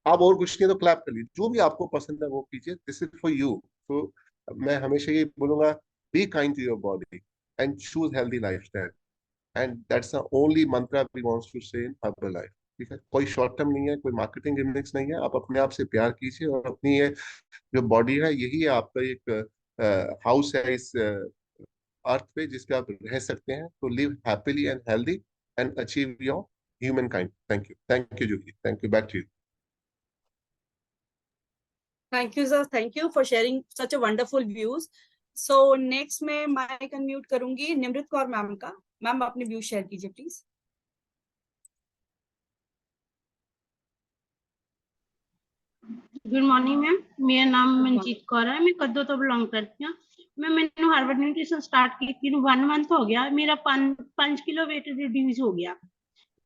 आप और कुछ नहीं तो क्लैप कर लीजिए, जो भी आपको पसंद है वो कीजिए, दिस इज फॉर यू। तो मैं हमेशा ये बोलूंगा, be kind to your body and choose healthy lifestyle, and that's the only mantra we wants to say in herbal life. ठीक है, कोई शॉर्ट टर्म नहीं है, कोई मार्केटिंग गिमिक्स नहीं है। आप अपने आप से प्यार कीजिए, और अपनी ये जो बॉडी है यही है आपका एक हाउस है इस अर्थ पे, जिसपे आप रह सकते हैं। तो live happily and healthy and achieve your humankind. Thank you Juhi, thank you, back to you. Thank you sir, thank you for sharing such a wonderful views. So next मैं माइक अनम्यूट करूंगी निमृत कौर मैम का। मैम अपने व्यूज शेयर कीजिए प्लीज। गुड मॉर्निंग मैम, मेरा नाम मनजीत कौर है, मैं कद्दू तो बिलोंग करती हूँ। मैंने हर्बल न्यूट्रिशन स्टार्ट की 1 मंथ हो गया, मेरा 5 किलो वेट रिड्यूस हो गया।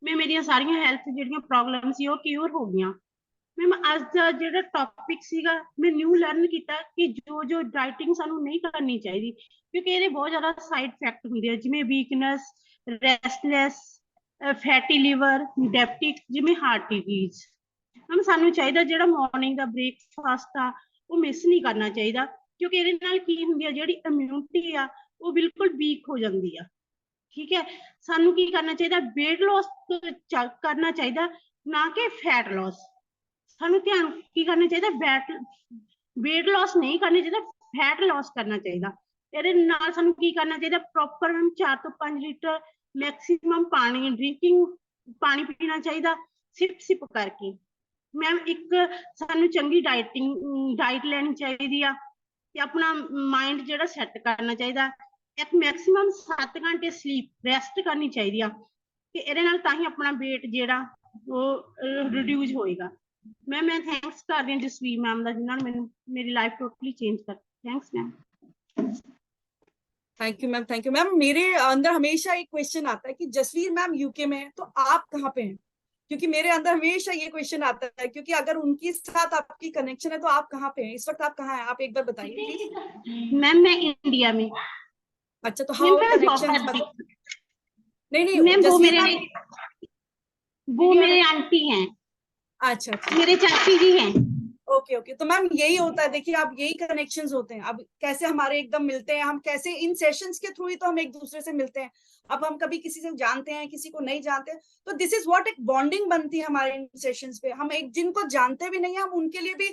मैं मेरी सारिया हेल्थ जी प्रॉब्लम सी क्योर हो गई। ਮੈਮ ਅੱਜ ਦਾ ਜਿਹੜਾ ਟੌਪਿਕ ਸੀਗਾ ਮੈਂ ਨਿਊ ਲਰਨ ਕੀਤਾ ਕਿ ਜੋ ਡਾਈਟਿੰਗ ਸਾਨੂੰ ਨਹੀਂ ਕਰਨੀ ਚਾਹੀਦੀ, ਕਿਉਂਕਿ ਇਹਦੇ ਬਹੁਤ ਜ਼ਿਆਦਾ ਸਾਈਡ ਇਫੈਕਟ ਹੁੰਦੇ ਆ, ਜਿਵੇਂ weakness, restless, fatty liver, diabetic, ਜਿਵੇਂ ਹਾਰਟ ਡਿਜ਼ੀਜ਼। ਮੈਮ ਸਾਨੂੰ ਚਾਹੀਦਾ ਜਿਹੜਾ ਮਾਰਨਿੰਗ ਦਾ ਬ੍ਰੇਕਫਾਸਟ ਆ ਉਹ ਮਿਸ ਨਹੀਂ ਕਰਨਾ ਚਾਹੀਦਾ, ਕਿਉਂਕਿ ਇਹਦੇ ਨਾਲ ਕੀ ਹੁੰਦੀ ਆ, ਜਿਹੜੀ ਇਮਿਊਨਿਟੀ ਆ ਉਹ ਬਿਲਕੁਲ ਵੀਕ ਹੋ ਜਾਂਦੀ ਆ। ਠੀਕ ਹੈ, ਸਾਨੂੰ ਕੀ ਕਰਨਾ ਚਾਹੀਦਾ, weight loss ਕਰਨਾ ਚਾਹੀਦਾ, ਨਾ ਕਿ fat loss। ਸਾਨੂੰ ਧਿਆਨ ਕੀ ਕਰਨਾ ਚਾਹੀਦਾ, weight loss ਨਹੀਂ ਕਰਨਾ ਚਾਹੀਦਾ, fat loss ਕਰਨਾ ਚਾਹੀਦਾ। ਇਹਦੇ ਨਾਲ ਸਾਨੂੰ ਕੀ ਕਰਨਾ ਚਾਹੀਦਾ, ਪ੍ਰੋਪਰ 4 ਤੋਂ 5 ਲੀਟਰ ਮੈਕਸਿਮਮ ਪਾਣੀ ਪੀਣਾ ਚਾਹੀਦਾ, ਸਿਪ ਕਰਕੇ। ਮੈਮ ਇੱਕ ਸਾਨੂੰ ਚੰਗੀ ਡਾਈਟ ਲੈਣੀ ਚਾਹੀਦੀ ਆ, ਤੇ ਆਪਣਾ ਮਾਈਂਡ ਜਿਹੜਾ ਸੈੱਟ ਕਰਨਾ ਚਾਹੀਦਾ। ਇੱਕ ਮੈਕਸਿਮਮ 7 ਘੰਟੇ ਸਲੀਪ ਰੈਸਟ ਕਰਨੀ ਚਾਹੀਦੀ ਆ, ਤੇ ਇਹਦੇ ਨਾਲ ਤਾਂ ਹੀ ਆਪਣਾ weight ਜਿਹੜਾ ਉਹ ਰਿਡਿਊਸ ਹੋਏਗਾ। ਮੈਂ ਥੈਂਕਸ ਕਰਦੀ ਹਾਂ ਜਸਵੀਰ ਮੈਮ ਦਾ, ਜਿਨ੍ਹਾਂ ਨੇ ਮੈਨੂੰ ਮੇਰੀ ਲਾਈਫ ਟੋਟਲੀ ਚੇਂਜ ਕਰ। Thanks ma'am. Thank you ma'am, thank you ma'am. मेरे अंदर हमेशा एक क्वेश्चन आता है कि जसवीर मैम यूके में है तो आप कहाँ पे हैं, क्योंकि मेरे अंदर हमेशा ये क्वेश्चन आता है, क्योंकि अगर उनके साथ आपकी कनेक्शन है तो आप कहाँ पे हैं इस वक्त, आप कहाँ हैं, आप एक बार बताइए प्लीज। मैम मैं इंडिया में। अच्छा, तो हाउ कनेक्शन? नहीं मैम वो मेरे आंटी हैं। अच्छा, मेरे चाची जी हैं। ओके, तो मैम यही होता है, देखिए आप यही कनेक्शंस होते हैं। अब कैसे हमारे एकदम मिलते हैं, हम कैसे इन सेशंस के थ्रू ही तो हम एक दूसरे से मिलते हैं। अब हम कभी किसी से जानते हैं, किसी को नहीं जानते, तो दिस इज व्हाट, एक बॉन्डिंग बनती है हमारे इन सेशंस पे। हम एक जिनको जानते भी नहीं है, हम उनके लिए भी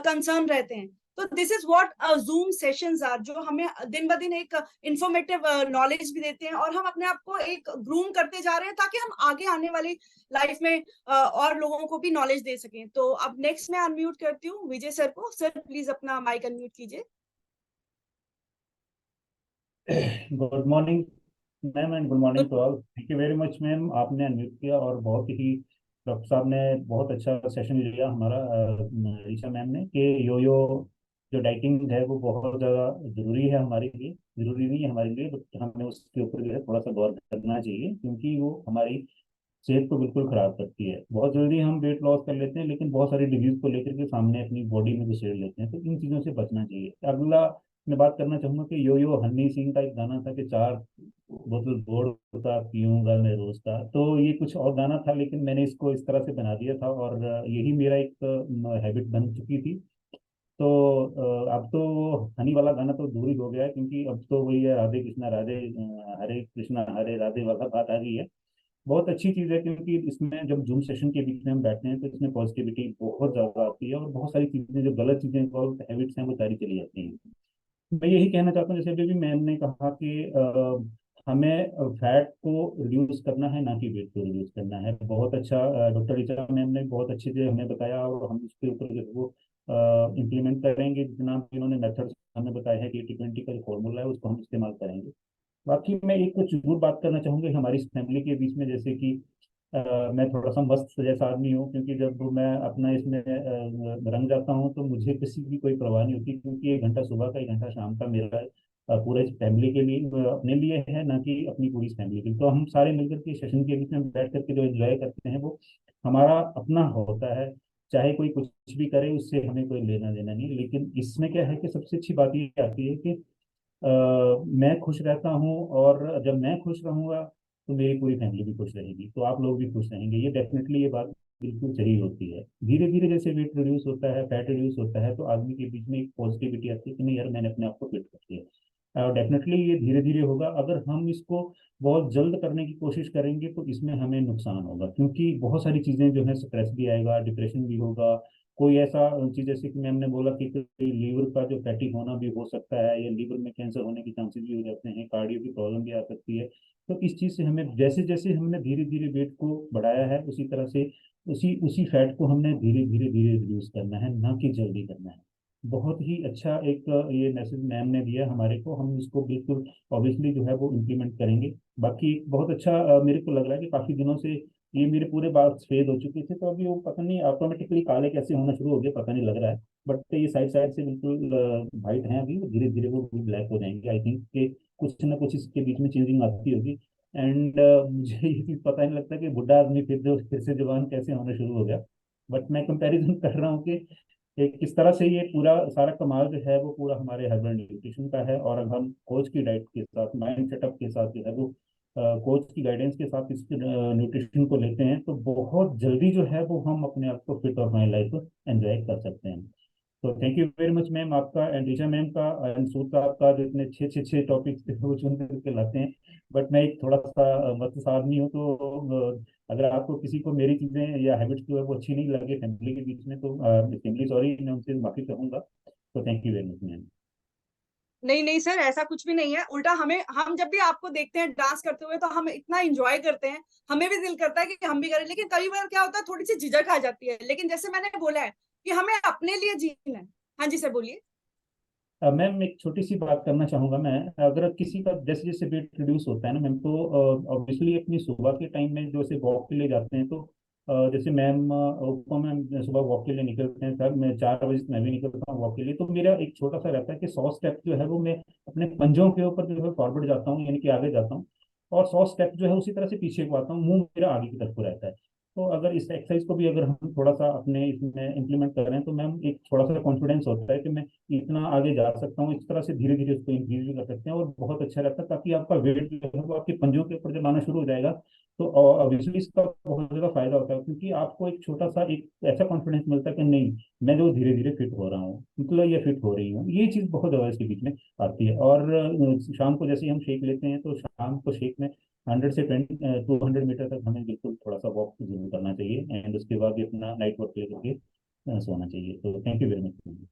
कंसर्न रहते हैं। तो this is what Zoom sessions are, जो हमें दिन ब दिन एक इंफॉर्मेटिव नॉलेज भी देते हैं, और हम अपने आप को एक ग्रूम करते जा रहे हैं ताकि हम आगे आने वाली लाइफ में और लोगों को भी नॉलेज दे सकें। तो अब नेक्स्ट मैं अनम्यूट करती हूँ विजय सर को। सर प्लीज अपना माइक अनम्यूट कीजिए। Good morning ma'am and good morning to all. Thank you very much ma'am, आपने अनम्यूट किया और बहुत ही डॉक्टर साहब ने बहुत अच्छा सेशन लिया हमारा ईशा मैम ने, कि यो जो डाइटिंग है वो बहुत ज़्यादा ज़रूरी है हमारे लिए, ज़रूरी नहीं है हमारे लिए, बट हमें उसके ऊपर जो है थोड़ा सा गौर करना चाहिए, क्योंकि वो हमारी सेहत को बिल्कुल खराब करती है। बहुत जल्दी हम वेट लॉस कर लेते हैं, लेकिन बहुत सारी डिजीज को लेकर के सामने अपनी बॉडी में घुसेड़ लेते हैं, तो इन चीज़ों से बचना चाहिए। अगला मैं बात करना चाहूँगा कि यो हनी सिंह का एक गाना था कि 4 बोतल बोर्ड का पीऊंगा मैं रोज का, तो ये कुछ और गाना था, लेकिन मैंने इसको इस तरह से बना दिया था, और यही मेरा एक हैबिट बन चुकी थी। तो अब तो हनी वाला गाना तो दूर ही हो गया है, क्योंकि अब तो वही है राधे कृष्णा राधे हरे कृष्णा हरे राधे वाला बात आ गई है। बहुत अच्छी चीज़ है, क्योंकि इसमें जब जूम सेशन के बीच में हम बैठते हैं तो इसमें पॉजिटिविटी बहुत ज़्यादा आती है, और बहुत सारी चीज़ें जो गलत चीज़ें हैबिट्स हैं वो सारी चली जाती हैं। मैं यही कहना चाहता हूँ, जैसे अभी भी मैम ने कहा कि हमें फैट को रिड्यूस करना है, ना कि वेट को रिड्यूस करना है। बहुत अच्छा डॉक्टर ऋचा मैम ने बहुत अच्छे से हमें बताया, और हम उसके ऊपर जो है वो इम्प्लीमेंट करेंगे। जितना इन्होंने मेथड हमें बताया है कि 80-20 का जो फॉर्मूला है उसको हम इस्तेमाल करेंगे। बाकी मैं एक कुछ जरूर बात करना चाहूँगी हमारी फैमिली के बीच में, जैसे कि मैं थोड़ा सा मस्त जैसा आदमी हूँ, क्योंकि जब मैं अपना इसमें रंग जाता हूँ तो मुझे किसी की कोई परवाह नहीं होती, क्योंकि 1 घंटा सुबह का 1 घंटा शाम का मेरा पूरे फैमिली के लिए अपने लिए है, ना कि अपनी पूरी फैमिली के लिए। तो हम सारे मिलकर के सेशन के बीच में बैठ करके जो एंजॉय करते हैं वो हमारा अपना होता है, चाहे कोई कुछ भी करे उससे हमें कोई लेना देना नहीं। लेकिन इसमें क्या है कि सबसे अच्छी बात ये आती है कि मैं खुश रहता हूँ, और जब मैं खुश रहूंगा तो मेरी पूरी फैमिली भी खुश रहेगी, तो आप लोग भी खुश रहेंगे। ये डेफिनेटली ये बात बिल्कुल सही होती है। धीरे धीरे जैसे वेट रिड्यूस होता है, फैट रिड्यूस होता है, तो आदमी के बीच में एक पॉजिटिविटी आती है कि नहीं यार मैंने अपने आप को फिट कर लिया। और डेफिनेटली ये धीरे धीरे होगा। अगर हम इसको बहुत जल्द करने की कोशिश करेंगे तो इसमें हमें नुकसान होगा, क्योंकि बहुत सारी चीज़ें जो है, स्ट्रेस भी आएगा, डिप्रेशन भी होगा, कोई ऐसा चीज जैसे कि मैम ने बोला कि लीवर का जो फैटी होना भी हो सकता है, या लीवर में कैंसर होने के चांसेस भी हो जाते हैं, कार्डियो की प्रॉब्लम भी आ सकती है। तो इस चीज से हमें जैसे जैसे हमने धीरे धीरे वेट को बढ़ाया है, उसी तरह से उसी उसी फैट को हमने धीरे धीरे धीरे रिड्यूस करना है, ना कि जल्दी करना है। बहुत ही अच्छा एक ये मैसेज मैम ने दिया हमारे को, हम इसको बिल्कुल ऑब्वियसली जो है वो इम्प्लीमेंट करेंगे। बाकी बहुत अच्छा मेरे को लग रहा है कि काफी दिनों से ये मेरे पूरे बाल सफेद हो चुके थे, तो अभी वो पता नहीं ऑटोमेटिकली काले कैसे होना शुरू हो गए, पता नहीं लग रहा है। बट ये साइड साइड से बिल्कुल वाइट हैं, अभी धीरे धीरे वो ब्लैक हो जाएंगे। आई थिंक कि कुछ ना कुछ इसके बीच में चेंजिंग आती होगी। एंड मुझे ये चीज़ पता नहीं लगता कि बुढ़ा आदमी फिर से जवान कैसे होना शुरू हो गया। बट मैं कंपैरिजन कर रहा हूँ कि किस तरह से ये पूरा सारा कमाल जो है वो पूरा हमारे हर्बल न्यूट्रिशन का है। और अगर हम कोच की डाइट के साथ, माइंड सेटअप के साथ जो है वो कोच की गाइडेंस के साथ इस न्यूट्रिशन को लेते हैं, तो बहुत जल्दी जो है वो हम अपने आप को फिट और फाइन लाइफ एंजॉय कर सकते हैं। तो thank you very much ma'am आपका, एंड ऋचा मैम का, एंड सूद का आपका, जो इतने छः टॉपिक्स वो चुन करके लाते हैं। बट मैं एक थोड़ा सा मतलब आदमी हूँ, तो अगर आपको किसी को मेरी चीज़ें या हैबिट्स जो है वो अच्छी नहीं लगे फैमिली के बीच में, तो फैमिली सॉरी, मैं उनसे माफी चाहूंगा। तो thank you very much ma'am. नहीं नहीं सर, ऐसा कुछ भी नहीं है। उल्टा हम जब भी आपको देखते हैं डांस करते हुए तो हम इतना एंजॉय करते हैं, हमें भी दिल करता है कि हम भी करें। लेकिन कई बार क्या होता है, थोड़ी सी झिझक आ जाती है। लेकिन जैसे मैंने बोला है कि हमें अपने लिए जीना है। हाँ जी सर, बोलिए। मैम एक छोटी सी बात करना चाहूंगा मैं। अगर किसी का जैसे जैसे वेट रिड्यूस होता है ना मैम, तो ऑब्वियसली अपनी सुबह के टाइम में जो से वॉक के लिए जाते हैं, तो जैसे मैम को मैम सुबह वॉक के लिए निकलते हैं, सर मैं 4 बजे से मैं भी निकलता हूँ वॉक के लिए। तो मेरा एक छोटा सा रहता है कि 100 स्टेप जो है वो मैं अपने पंजों के ऊपर जो है फॉरवर्ड जाता हूँ, यानी कि आगे जाता हूँ, और 100 स्टेप जो है उसी तरह से पीछे को आता हूँ, मुंह मेरा आगे की तरफ को रहता है। तो अगर इस एक्सरसाइज को भी अगर हम थोड़ा सा अपने इसमें इम्प्लीमेंट करें, तो मैम एक थोड़ा सा कॉन्फिडेंस होता है कि मैं इतना आगे जा सकता हूँ। इस तरह से धीरे धीरे उसको इंक्रीज भी कर सकते हैं, और बहुत अच्छा रहता है, ताकि आपका वेट जो है वो आपके पंजों के ऊपर जब आना शुरू हो जाएगा, तो ऑब्वियसली इसका बहुत ज्यादा फायदा होता है, क्योंकि आपको एक छोटा सा एक ऐसा कॉन्फिडेंस मिलता है कि नहीं, मैं जो धीरे धीरे फिट हो रहा हूँ, मतलब ये फिट हो रही हूँ। ये चीज बहुत ज्यादा इसके बीच में आती है। और शाम को जैसे ही हम शेक लेते हैं, तो शाम को शेक में 100 से 200 मीटर तक हमें बिल्कुल थोड़ा सा वॉक जरूर करना चाहिए, एंड उसके बाद भी अपना नाइट वर्क लेकर के सोना चाहिए। तो thank you very much.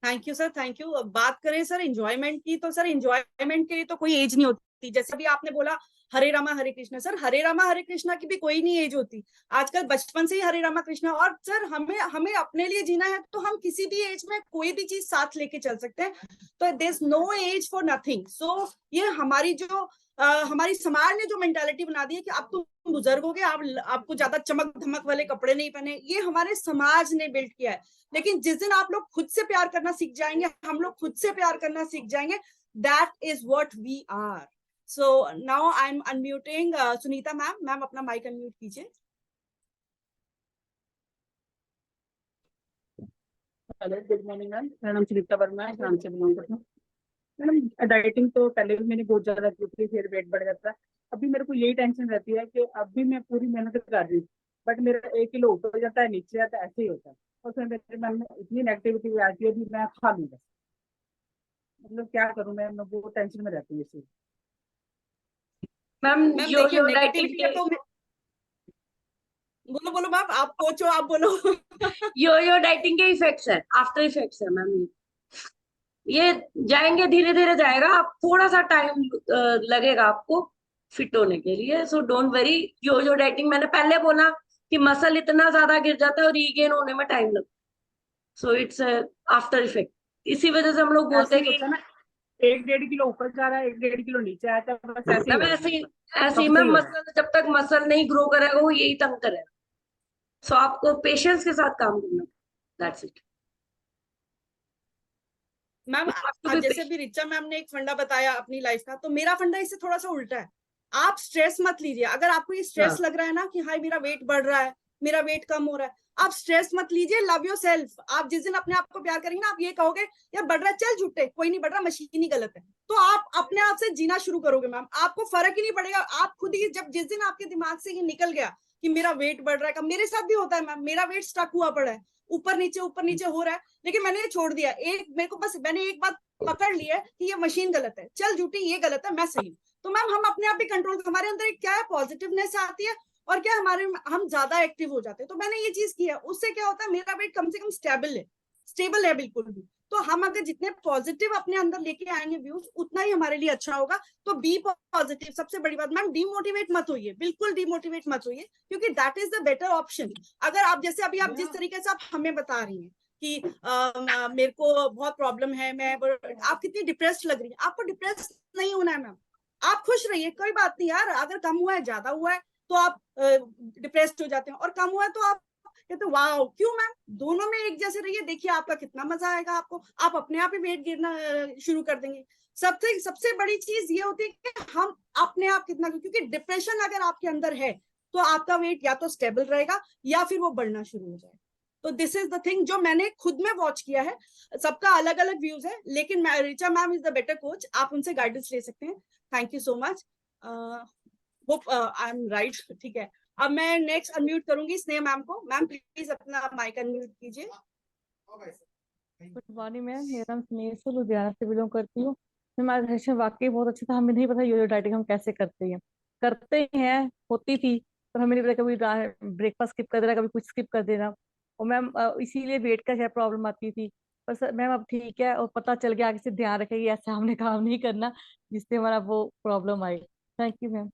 Thank you sir, thank you. अब बात करें सर एंजॉयमेंट की, तो सर एंजॉयमेंट के लिए तो कोई एज नहीं होती। जैसे अभी आपने बोला हरे रामा हरे कृष्णा, सर हरे रामा हरे कृष्णा की भी कोई नहीं एज होती। आजकल बचपन से ही हरे रामा कृष्णा। और सर हमें हमें अपने लिए जीना है, तो हम किसी भी एज में कोई भी चीज साथ लेके चल सकते हैं। तो there is no age for nothing. So ये हमारी जो हमारी समाज ने जो मेंटालिटी बना दी है कि अब तुम बुजुर्ग हो गए, आपको ज्यादा चमक धमक वाले कपड़े नहीं पहने, ये हमारे समाज ने बिल्ड किया है। लेकिन जिस दिन आप लोग खुद से प्यार करना सीख जाएंगे, हम लोग खुद से प्यार करना सीख जाएंगे, that is what we are. So now I am unmuting Sunita ma'am. Ma'am अपना माइक अनम्यूट कीजिए। Hello, good morning ma'am. मेरा नाम सुनीता वर्मा है, ग्राम से बिलोंग करता हूँ। मैडम डाइटिंग तो पहले भी मैंने बहुत ज्यादा की थी, फिर वेट बढ़ जाता है। अभी मेरे को यही टेंशन रहती है कि अभी मैं पूरी मेहनत कर रही हूँ, बट मेरा 1 किलो ऊपर जाता है, नीचे जाता है, ऐसे ही होता है। और फिर मेरे मन में इतनी नेगेटिविटी आती है कि मैं खा लूँ बस। मतलब क्या करूँ मैं वो टेंशन में रहती है इसी। मैम मैम यो देखिए, यो डाइटिंग नेगेटिविटी के है तो बोलो बोलो मैम, आप कोच हो, आप बोलो। यो डाइटिंग के इफेक्ट्स है, आफ्टर इफेक्ट्स है मैम। ये जाएंगे, धीरे धीरे जाएगा, आप थोड़ा सा टाइम लगेगा आपको फिट होने के लिए। So don't worry. Yo dieting मैंने पहले बोला कि मसल इतना ज्यादा गिर जाता है और रीगेन होने में टाइम लगता है। So it's after effect. इसी वजह से हम लोग बोलते ऐसे हैं ही कि होता है ना, 1-1.5 किलो ऊपर जा रहा है, 1-1.5 किलो नीचे आता है, बस ऐसे ही मैम हो रहा है ऐसे ही मेरे साथ। ऐसे ही कब से मैम, ही हो रहा है। मसल जब तक मसल नहीं ग्रो करेगा वो यही तंग करेगा। सो आपको पेशेंस के साथ काम करना, that's it. Ma'am you have to आज बी जैसे भी रिचा मैम ने एक फंडा बताया अपनी लाइफ का, तो मेरा फंडा इससे थोड़ा सा उल्टा है। आप स्ट्रेस मत लीजिए। अगर आपको ये स्ट्रेस लग रहा है ना कि हाय मेरा वेट बढ़ रहा है, मेरा वेट कम हो रहा है, आप स्ट्रेस मत लीजिए। Love your self. आप जिस दिन अपने आप को प्यार करेंगे ना, आप ये कहोगे यार बढ़ रहा है, चल झूठे, कोई नहीं बढ़ रहा, मशीन ही गलत है। तो आप अपने आप से जीना शुरू करोगे मैम, आपको फर्क ही नहीं पड़ेगा। आप खुद ही जब जिस दिन आपके दिमाग से ये निकल गया कि मेरा वेट बढ़ रहा है, मेरे साथ भी होता है मैम, मेरा वेट स्टक हुआ पड़ा है, ऊपर नीचे हो रहा है, लेकिन मैंने ये छोड़ दिया। मैंने एक बात पकड़ लिया कि ये मशीन गलत है, चल झूठी, ये गलत है, मैं सही हूँ। तो मैम हम अपने आप ही कंट्रोल, हमारे अंदर क्या है, पॉजिटिवनेस आती है, और क्या हम ज्यादा एक्टिव हो जाते हैं। तो मैंने ये चीज की है, उससे क्या होता है, मेरा वेट कम से कम स्टेबल है बिल्कुल भी। तो हम अगर जितने पॉजिटिव अपने अंदर लेके आएंगे व्यूज, उतना ही हमारे लिए अच्छा होगा। तो बी पॉजिटिव। सबसे बड़ी बात मैम, डीमोटिवेट मत होइए, बिल्कुल डीमोटिवेट मत होइए, क्योंकि that is the better option. अगर आप जैसे अभी आप जिस तरीके से आप हमें बता रही हैं कि मेरे को बहुत प्रॉब्लम है, आप कितनी डिप्रेस्ड लग रही है, आपको डिप्रेस नहीं होना है मैम। आप खुश रहिए, कोई बात नहीं यार। अगर कम हुआ है, ज्यादा हुआ है, तो आप डिप्रेस्ड हो जाते हैं, और कम हुआ है तो आप कहते हैं वाह। क्यों मैम, दोनों में एक जैसे रहिए, देखिए आपका कितना मजा आएगा आपको, आप अपने आप ही वेट गिरना शुरू कर देंगे। सबसे बड़ी चीज ये होती है कि हम अपने आप कितना, क्योंकि डिप्रेशन अगर आपके अंदर है तो आपका वेट या तो स्टेबल रहेगा या फिर वो बढ़ना शुरू हो जाए। तो दिस इज द थिंग जो मैंने खुद में वॉच किया है। सबका अलग अलग व्यूज है, लेकिन Richa ma'am is the better coach, आप उनसे गाइडेंस ले सकते हैं। Thank you so much, hope I am right. ठीक है, अब मैं नेक्स्ट अनम्यूट करूंगी स्नेहा मैम को। मैम प्लीज अपना माइक अनम्यूट कीजिए। गुड मॉर्निंग मैम, मेरा नाम स्नेहा लुधियाना से बिलोंग करती हूँ। हमारा सेशन वाकई बहुत अच्छा था। हमें नहीं पता योयो डाइटिंग हम कैसे करते हैं होती थी, पर हमें नहीं पता, कभी ब्रेकफास्ट स्किप कर देना, कभी कुछ स्किप कर देना। और मैम इसीलिए वेट का शायद प्रॉब्लम आती थी। पर सर मैम अब ठीक है, और पता चल गया, आगे से ध्यान रखेगी, ऐसा हमने काम नहीं करना जिससे हमारा वो problem I. Thank you ma'am.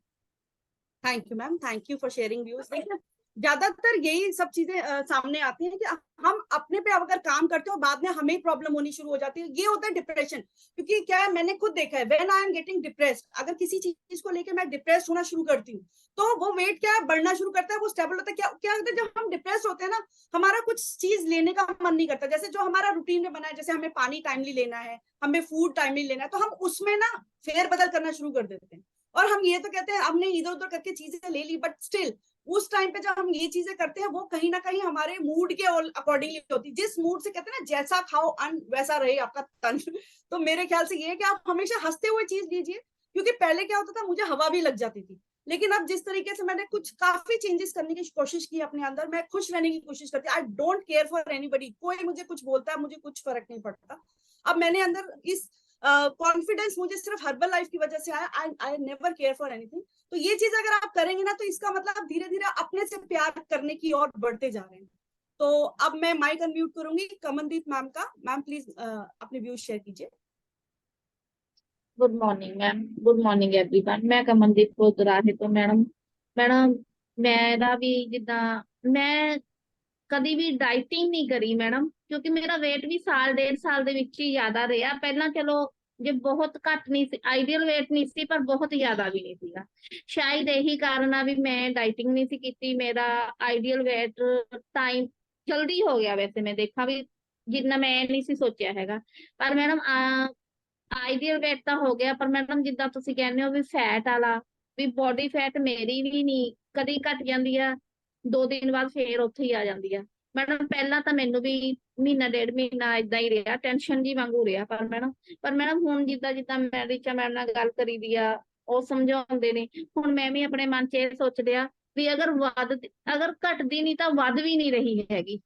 Thank you ma'am, thank you for sharing views. देखिए ज्यादातर यही सब चीजें सामने आती हैं कि हम अपने पे अगर काम करते हो, बाद में हमें प्रॉब्लम होनी शुरू हो जाती है। ये होता है डिप्रेशन। क्योंकि क्या है, मैंने खुद देखा है, when I am getting depressed, अगर किसी चीज को लेके मैं डिप्रेस्ड होना शुरू करती हूँ, तो वो वेट क्या है, बढ़ना शुरू करता है, वो स्टेबल होता है। क्या क्या होता है, जब हम डिप्रेस्ड होते हैं ना, हमारा कुछ चीज लेने का मन नहीं करता। जैसे जो हमारा रूटीन में बना है, जैसे हमें पानी टाइमली लेना है, हमें फूड टाइमली लेना है, तो हम उसमें ना फेरबदल करना शुरू कर देते हैं। और हम ये तो कहते हैं हमने इधर उधर करके चीजें ले ली, बट स्टिल उस टाइम पे जब हम ये चीजें करते हैं, वो कहीं ना कहीं हमारे मूड के अकॉर्डिंगली होती है। जिस मूड से कहते हैं ना, जैसा खाओ अन्न वैसा रहे आपका तन। तो मेरे ख्याल से ये है कि आप हमेशा हंसते हुए चीज लीजिए। क्योंकि पहले क्या होता था, मुझे हवा भी लग जाती थी, लेकिन अब जिस तरीके से मैंने कुछ काफी चेंजेस करने की कोशिश की अपने अंदर, मैं खुश रहने की कोशिश करती हूँ। I don't care for anybody, कोई मुझे कुछ बोलता है, मुझे कुछ फर्क नहीं पड़ता। अब मैंने अंदर इस कॉन्फिडेंस मुझे सिर्फ हर्बल लाइफ की वजह से आया। I never care for anything. तो ये चीज अगर आप करेंगे ना, तो इसका मतलब धीरे धीरे अपने से प्यार करने की ओर बढ़ते जा रहे हैं। तो अब मैं माइक अनम्यूट करूंगी कमलदीप मैम का। मैम प्लीज अपने व्यूज शेयर कीजिए। Good morning ma'am, good morning everyone. मैं कमलदीप ਕੌਰ ਦੁਰਾਹੇ ਤੋਂ ਮੈਡਮ ਮੇਰਾ ਵੀ ਜਿੱਦਾਂ ਮੈਂ ਕਦੀ ਵੀ ਡਾਈਟਿੰਗ ਨਹੀਂ ਕਰੀ ਮੈਡਮ, ਕਿਉਂਕਿ ਮੇਰਾ weight ਵੀ ਸਾਲ ਡੇਢ ਸਾਲ ਦੇ ਵਿੱਚ ਹੀ ਜ਼ਿਆਦਾ ਰਿਹਾ। ਪਹਿਲਾਂ ਚਲੋ ਜੇ ਬਹੁਤ ਘੱਟ ਨਹੀਂ ਸੀ, ਆਈਡੀਅਲ weight ਨਹੀਂ ਸੀ, ਪਰ ਬਹੁਤ ਜ਼ਿਆਦਾ ਵੀ ਨਹੀਂ ਸੀਗਾ। ਸ਼ਾਇਦ ਇਹੀ ਕਾਰਨ ਆ ਵੀ ਮੈਂ ਡਾਈਟਿੰਗ ਨਹੀਂ ਸੀ ਕੀਤੀ। ਮੇਰਾ ਆਈਡੀਅਲ weight ਟਾਈਮ ਜਲਦੀ ਹੋ ਗਿਆ। ਵੈਸੇ ਮੈਂ ਦੇਖਾਂ ਵੀ ਜਿੰਨਾ ਮੈਂ ਨਹੀਂ ਸੀ ਸੋਚਿਆ ਹੈਗਾ, ਪਰ ਮੈਡਮ ਆਈਡੀਅਲ weight ਤਾਂ ਹੋ ਗਿਆ। ਪਰ ਮੈਡਮ ਜਿੱਦਾਂ ਤੁਸੀਂ ਕਹਿੰਦੇ ਹੋ ਵੀ ਫੈਟ ਵਾਲਾ, ਵੀ ਬੋਡੀ ਫੈਟ ਮੇਰੀ ਵੀ ਨਹੀਂ ਕਦੀ ਘਟ ਜਾਂਦੀ ਆ, 2 ਦਿਨ ਬਾਅਦ ਫੇਰ ਉੱਥੇ ਹੀ ਆ ਜਾਂਦੀ ਆ। ਮੈਡਮ ਪਹਿਲਾਂ ਤਾਂ ਮੈਨੂੰ ਵੀ ਮਹੀਨਾ ਡੇਢ ਮਹੀਨਾ ਏਦਾਂ ਹੀ ਰਿਹਾ, ਟੈਨਸ਼ਨ ਜੀ ਵਾਂਗੂ ਰਿਹਾ। ਪਰ ਮੈਡਮ ਹੁਣ ਜਿੱਦਾਂ ਜਿੱਦਾਂ ਮੈਂ ਰੀਚਾ ਮੈਡਮ ਨਾਲ ਗੱਲ ਕਰੀ ਦੀ ਆ, ਉਹ ਸਮਝਾਉਂਦੇ ਨੇ, ਹੁਣ ਮੈਂ ਵੀ ਆਪਣੇ ਮਨ 'ਚ ਇਹ ਸੋਚਦੇ ਆ ਵੀ ਅਗਰ ਘਟਦੀ ਨਹੀਂ ਤਾਂ ਵੱਧ ਵੀ ਨਹੀਂ ਰਹੀ ਹੈਗੀ,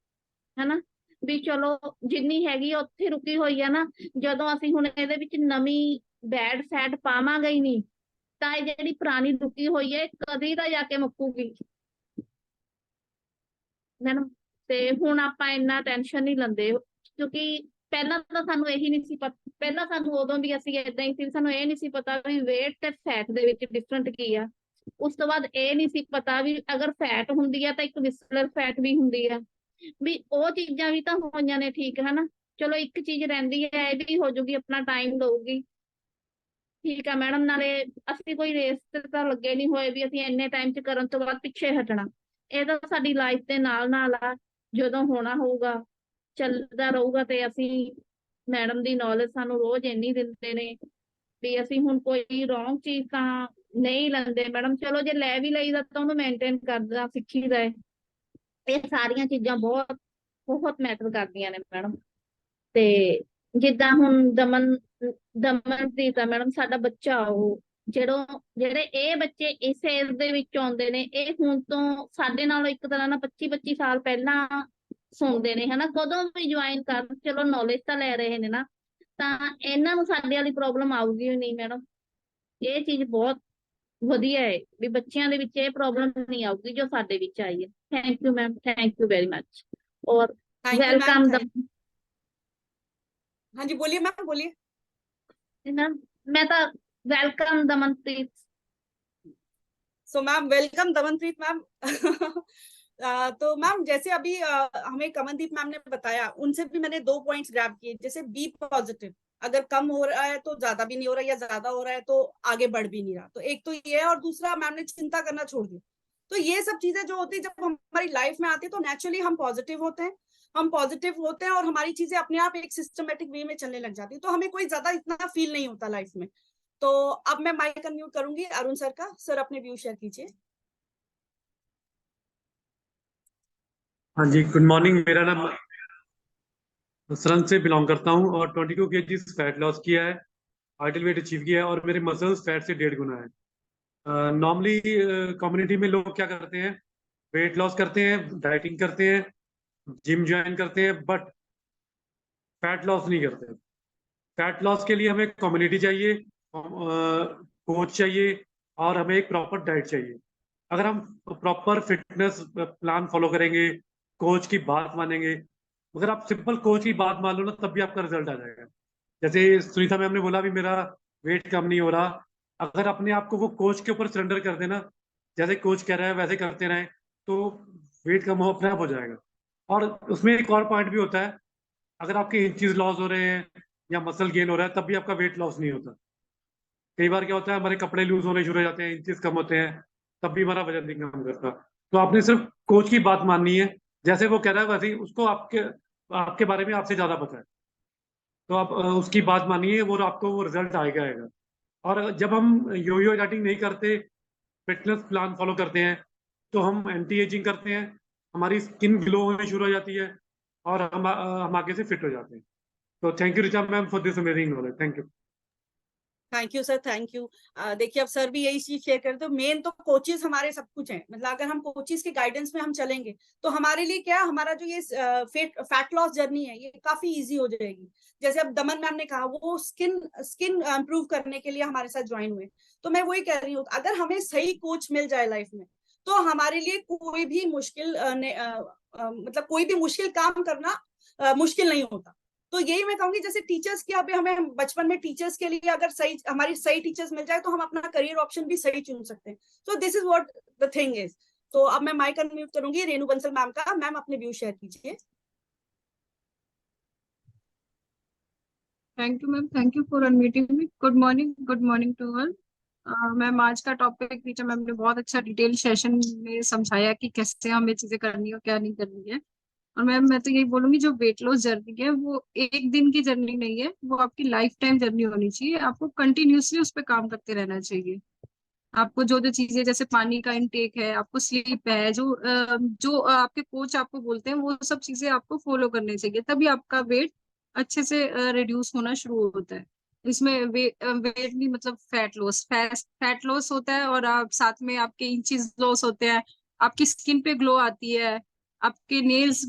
ਹਨਾ। ਵੀ ਚਲੋ ਜਿੰਨੀ ਹੈਗੀ ਆ ਉੱਥੇ ਰੁਕੀ ਹੋਈ ਆ ਨਾ। ਜਦੋਂ ਅਸੀਂ ਹੁਣ ਇਹਦੇ ਵਿੱਚ ਨਵੀਂ ਬੈਡ ਫੈਟ ਪਾਵਾਂਗੇ ਹੀ ਨਹੀਂ, ਤਾਂ ਇਹ ਜਿਹੜੀ ਪੁਰਾਣੀ ਰੁਕੀ ਹੋਈ ਹੈ ਕਦੀ ਤਾਂ ਜਾ ਕੇ ਮੁੱਕੂਗੀ ਮੈਡਮ। ਤੇ ਹੁਣ ਆਪਾਂ ਇੰਨਾ ਟੈਨਸ਼ਨ ਨਹੀਂ ਲੈਂਦੇ, ਕਿਉਂਕਿ ਪਹਿਲਾਂ ਤਾਂ ਸਾਨੂੰ ਇਹੀ ਨਹੀਂ ਸੀ ਪਤਾ। ਪਹਿਲਾਂ ਸਾਨੂੰ ਉਦੋਂ ਵੀ ਅਸੀਂ ਏਦਾਂ ਹੀ ਸੀ, ਸਾਨੂੰ ਇਹ ਨਹੀਂ ਸੀ ਪਤਾ ਵੀ weight ਤੇ ਫੈਟ ਦੇ ਵਿੱਚ ਡਿਫਰੈਂਟ ਕੀ ਆ। ਉਸ ਤੋਂ ਬਾਅਦ ਇਹ ਨਹੀਂ ਸੀ ਪਤਾ ਵੀ ਅਗਰ ਫੈਟ ਹੁੰਦੀ ਆ ਤਾਂ ਇੱਕ ਵਿਸਲਰ ਫੈਟ ਵੀ ਹੁੰਦੀ ਆ, ਵੀ ਉਹ ਚੀਜ਼ਾਂ ਵੀ ਤਾਂ ਹੋਈਆਂ ਨੇ ਠੀਕ, ਹਨਾ। ਚਲੋ ਇੱਕ ਚੀਜ਼ ਰਹਿੰਦੀ ਹੈ, ਇਹ ਵੀ ਹੋ ਜੂਗੀ, ਆਪਣਾ ਟਾਈਮ ਲਊਗੀ, ਠੀਕ ਆ ਮੈਡਮ। ਨਾਲੇ ਅਸੀਂ ਕੋਈ ਰੇਸ ਤੇ ਤਾਂ ਲੱਗੇ ਨਹੀਂ ਹੋਏ ਵੀ ਅਸੀਂ ਇੰਨੇ ਟਾਈਮ 'ਚ ਕਰਨ ਤੋਂ ਬਾਅਦ ਪਿੱਛੇ ਹਟਣਾ। ਇਹ ਤਾਂ ਸਾਡੀ ਲਾਈਫ ਦੇ ਨਾਲ ਨਾਲ ਆ, ਜਦੋਂ ਹੋਣਾ ਹੋਊਗਾ ਚੱਲਦਾ ਰਹੂਗਾ। ਤੇ ਅਸੀਂ ਮੈਡਮ ਦੀ ਨੌਲੇਜ ਸਾਨੂੰ ਰੋਜ਼ ਇੰਨੀ ਦਿੰਦੇ ਨੇ ਵੀ ਅਸੀਂ ਹੁਣ ਕੋਈ ਰੋਂਗ ਚੀਜ਼ ਤਾਂ ਨਹੀਂ ਲੈਂਦੇ ਮੈਡਮ। ਚਲੋ ਜੇ ਲੈ ਵੀ ਲਈਦਾ ਤਾਂ ਉਹਨੂੰ ਮੇਨਟੇਨ ਕਰਦਾ ਸਿੱਖੀਦਾ ਹੈ। ਇਹ ਸਾਰੀਆਂ ਚੀਜ਼ਾਂ ਬਹੁਤ ਬਹੁਤ ਮੈਟਰ ਕਰਦੀਆਂ ਨੇ ਮੈਡਮ। ਤੇ ਜਿੱਦਾਂ ਹੁਣ ਦਮਨਪ੍ਰੀਤ ਆ ਮੈਡਮ, ਸਾਡਾ ਬੱਚਾ, ਉਹ ਜਿਹੜੇ ਇਹ ਬੱਚੇ ਇਸ ਏਜ ਦੇ ਵਿੱਚ ਆਉਂਦੇ ਨੇ, ਇਹ ਹੁਣ ਤੋਂ ਸਾਡੇ ਨਾਲੋਂ ਇੱਕ ਤਰ੍ਹਾਂ ਨਾਲ 25-25 ਸਾਲ ਪਹਿਲਾਂ ਸੁਣਦੇ ਨੇ, ਹਨਾ। ਕਦੋਂ ਵੀ ਜੁਆਇਨ ਕਰਨ, ਚਲੋ ਨੌਲੇਜ ਤਾਂ ਲੈ ਰਹੇ ਨੇ ਨਾ, ਤਾਂ ਇਹਨਾਂ ਨੂੰ ਸਾਡੇ ਵਾਲੀ ਪ੍ਰੋਬਲਮ ਆਊਗੀ ਨਹੀਂ ਮੈਡਮ। ਇਹ ਚੀਜ਼ ਬਹੁਤ ਵਧੀਆ ਹੈ ਵੀ ਬੱਚਿਆਂ ਦੇ ਵਿੱਚ ਇਹ ਪ੍ਰੋਬਲਮ ਨਹੀਂ ਆਊਗੀ ਜੋ ਸਾਡੇ ਵਿੱਚ ਆਈ ਹੈ। Thank you ma'am, thank you very much. और वेलकम। हाँ जी बोलिए मैम, बोलिए मैम। मैं तो welcome Damanpreet. So ma'am welcome Damanpreet ma'am. तो मैम जैसे अभी हमें कमलदीप मैम ने बताया, उनसे भी मैंने 2 पॉइंट्स ग्रैब किए। जैसे बी पॉजिटिव, अगर कम हो रहा है तो ज्यादा भी नहीं हो रहा, या ज्यादा हो रहा है तो आगे बढ़ भी नहीं रहा। तो एक तो ये है, और दूसरा मैम ने चिंता करना छोड़ दिया। तो ये सब चीजें जो होती है जब हमारी लाइफ में आती है, तो नेचुरली हम पॉजिटिव होते हैं और हमारी चीजें अपने आप एक सिस्टमेटिक वे में चलने लग जाती है। तो हमें कोई ज्यादा इतना फील नहीं होता लाइफ में। तो अब मैं माइक अनम्यूट करूंगी अरुण सर का। सर अपने व्यू शेयर कीजिए। हाँ जी, गुड मॉर्निंग। मेरा नाम सरन से बिलोंग करता हूँ और 22 kg फैट लॉस किया है, आइडल वेट अचीव किया है और मेरे मसल्स फैट से 1.5 गुना है। नॉर्मली कम्युनिटी में लोग क्या करते हैं, वेट लॉस करते हैं, डाइटिंग करते हैं, जिम ज्वाइन करते हैं, बट फैट लॉस नहीं करते। फैट लॉस के लिए हमें कम्युनिटी चाहिए, कोच चाहिए और हमें एक प्रॉपर डाइट चाहिए। अगर हम प्रॉपर फिटनेस प्लान फॉलो करेंगे, कोच की बात मानेंगे, अगर आप सिंपल कोच की बात मान लो ना, तब भी आपका रिजल्ट आ जाएगा। जैसे सुनीता मैम ने बोला भी मेरा वेट कम नहीं हो रहा, अगर अपने आप को वो कोच के ऊपर सरेंडर कर देना, जैसे कोच कह रहा है वैसे करते रहें, तो वेट कम हो अपने आप हो जाएगा। और उसमें एक और पॉइंट भी होता है, अगर आपके इंचेस लॉस हो रहे हैं या मसल गेन हो रहा है, तब भी आपका वेट लॉस नहीं होता। कई बार क्या होता है, हमारे कपड़े लूज होने शुरू हो जाते हैं, इंचेस कम होते हैं, तब भी हमारा वजन नहीं कम करता। तो आपने सिर्फ कोच की बात माननी है, जैसे वो कह रहा है वैसे ही उसको आपके आपके बारे में आपसे ज्यादा पता है, तो आप उसकी बात मानिए, वो आपको वो रिजल्ट आएगा आएगा। और जब हम योयो डाइटिंग नहीं करते, फिटनेस प्लान फॉलो करते हैं, तो हम एंटी एजिंग करते हैं, हमारी स्किन ग्लो होने शुरू हो जाती है और हम आगे से फिट हो जाते हैं। तो thank you Richa ma'am for this amazing knowledge. Thank you. Thank you sir, thank you. देखिए अब सर भी यही चीज शेयर करते हो, मेन तो कोचेस हमारे सब कुछ हैं। मतलब अगर हम कोचेस के गाइडेंस में हम चलेंगे तो हमारे लिए क्या, हमारा जो ये फैट लॉस जर्नी है ये काफी इजी हो जाएगी। जैसे अब दमन मैम ने कहा वो स्किन स्किन इंप्रूव करने के लिए हमारे साथ ज्वाइन हुए, तो मैं वही कह रही हूँ, अगर हमें सही कोच मिल जाए लाइफ में, तो हमारे लिए कोई भी मुश्किल मतलब कोई भी मुश्किल काम करना मुश्किल नहीं होता। तो यही मैं कहूंगी, जैसे टीचर्स की अभी हमें बचपन में टीचर्स के लिए अगर सही हमारी सही टीचर्स मिल जाए तो हम अपना करियर ऑप्शन भी सही चुन सकते हैं। So this is what the thing is. तो अब मैं माइक अनम्यूट करूंगी रेणु बंसल मैम का। मैम अपने व्यू शेयर कीजिए। Thank you ma'am, thank you for unmuting me. Good morning to all. Ma'am आज का टॉपिक टीचर मैम ने बहुत अच्छा डिटेल सेशन में समझाया कि कैसे हमें चीजें करनी है और क्या नहीं करनी है। और मैम मैं तो यही बोलूंगी, जो वेट लॉस जर्नी है वो एक दिन की जर्नी नहीं है, वो आपकी लाइफ टाइम जर्नी होनी चाहिए। आपको कंटिन्यूअसली उस पर काम करते रहना चाहिए। आपको जो जो चीजें, जैसे पानी का इनटेक है, आपको स्लीप है, जो आपके कोच आपको बोलते हैं, वो सब चीजें आपको फॉलो करनी चाहिए, तभी आपका वेट अच्छे से रिड्यूस होना शुरू होता है। इसमें वेट नहीं मतलब फैट लॉस होता है, और आप साथ में आपके इंचेस लॉस होते हैं, आपकी स्किन पे ग्लो आती है, आपके नेल्स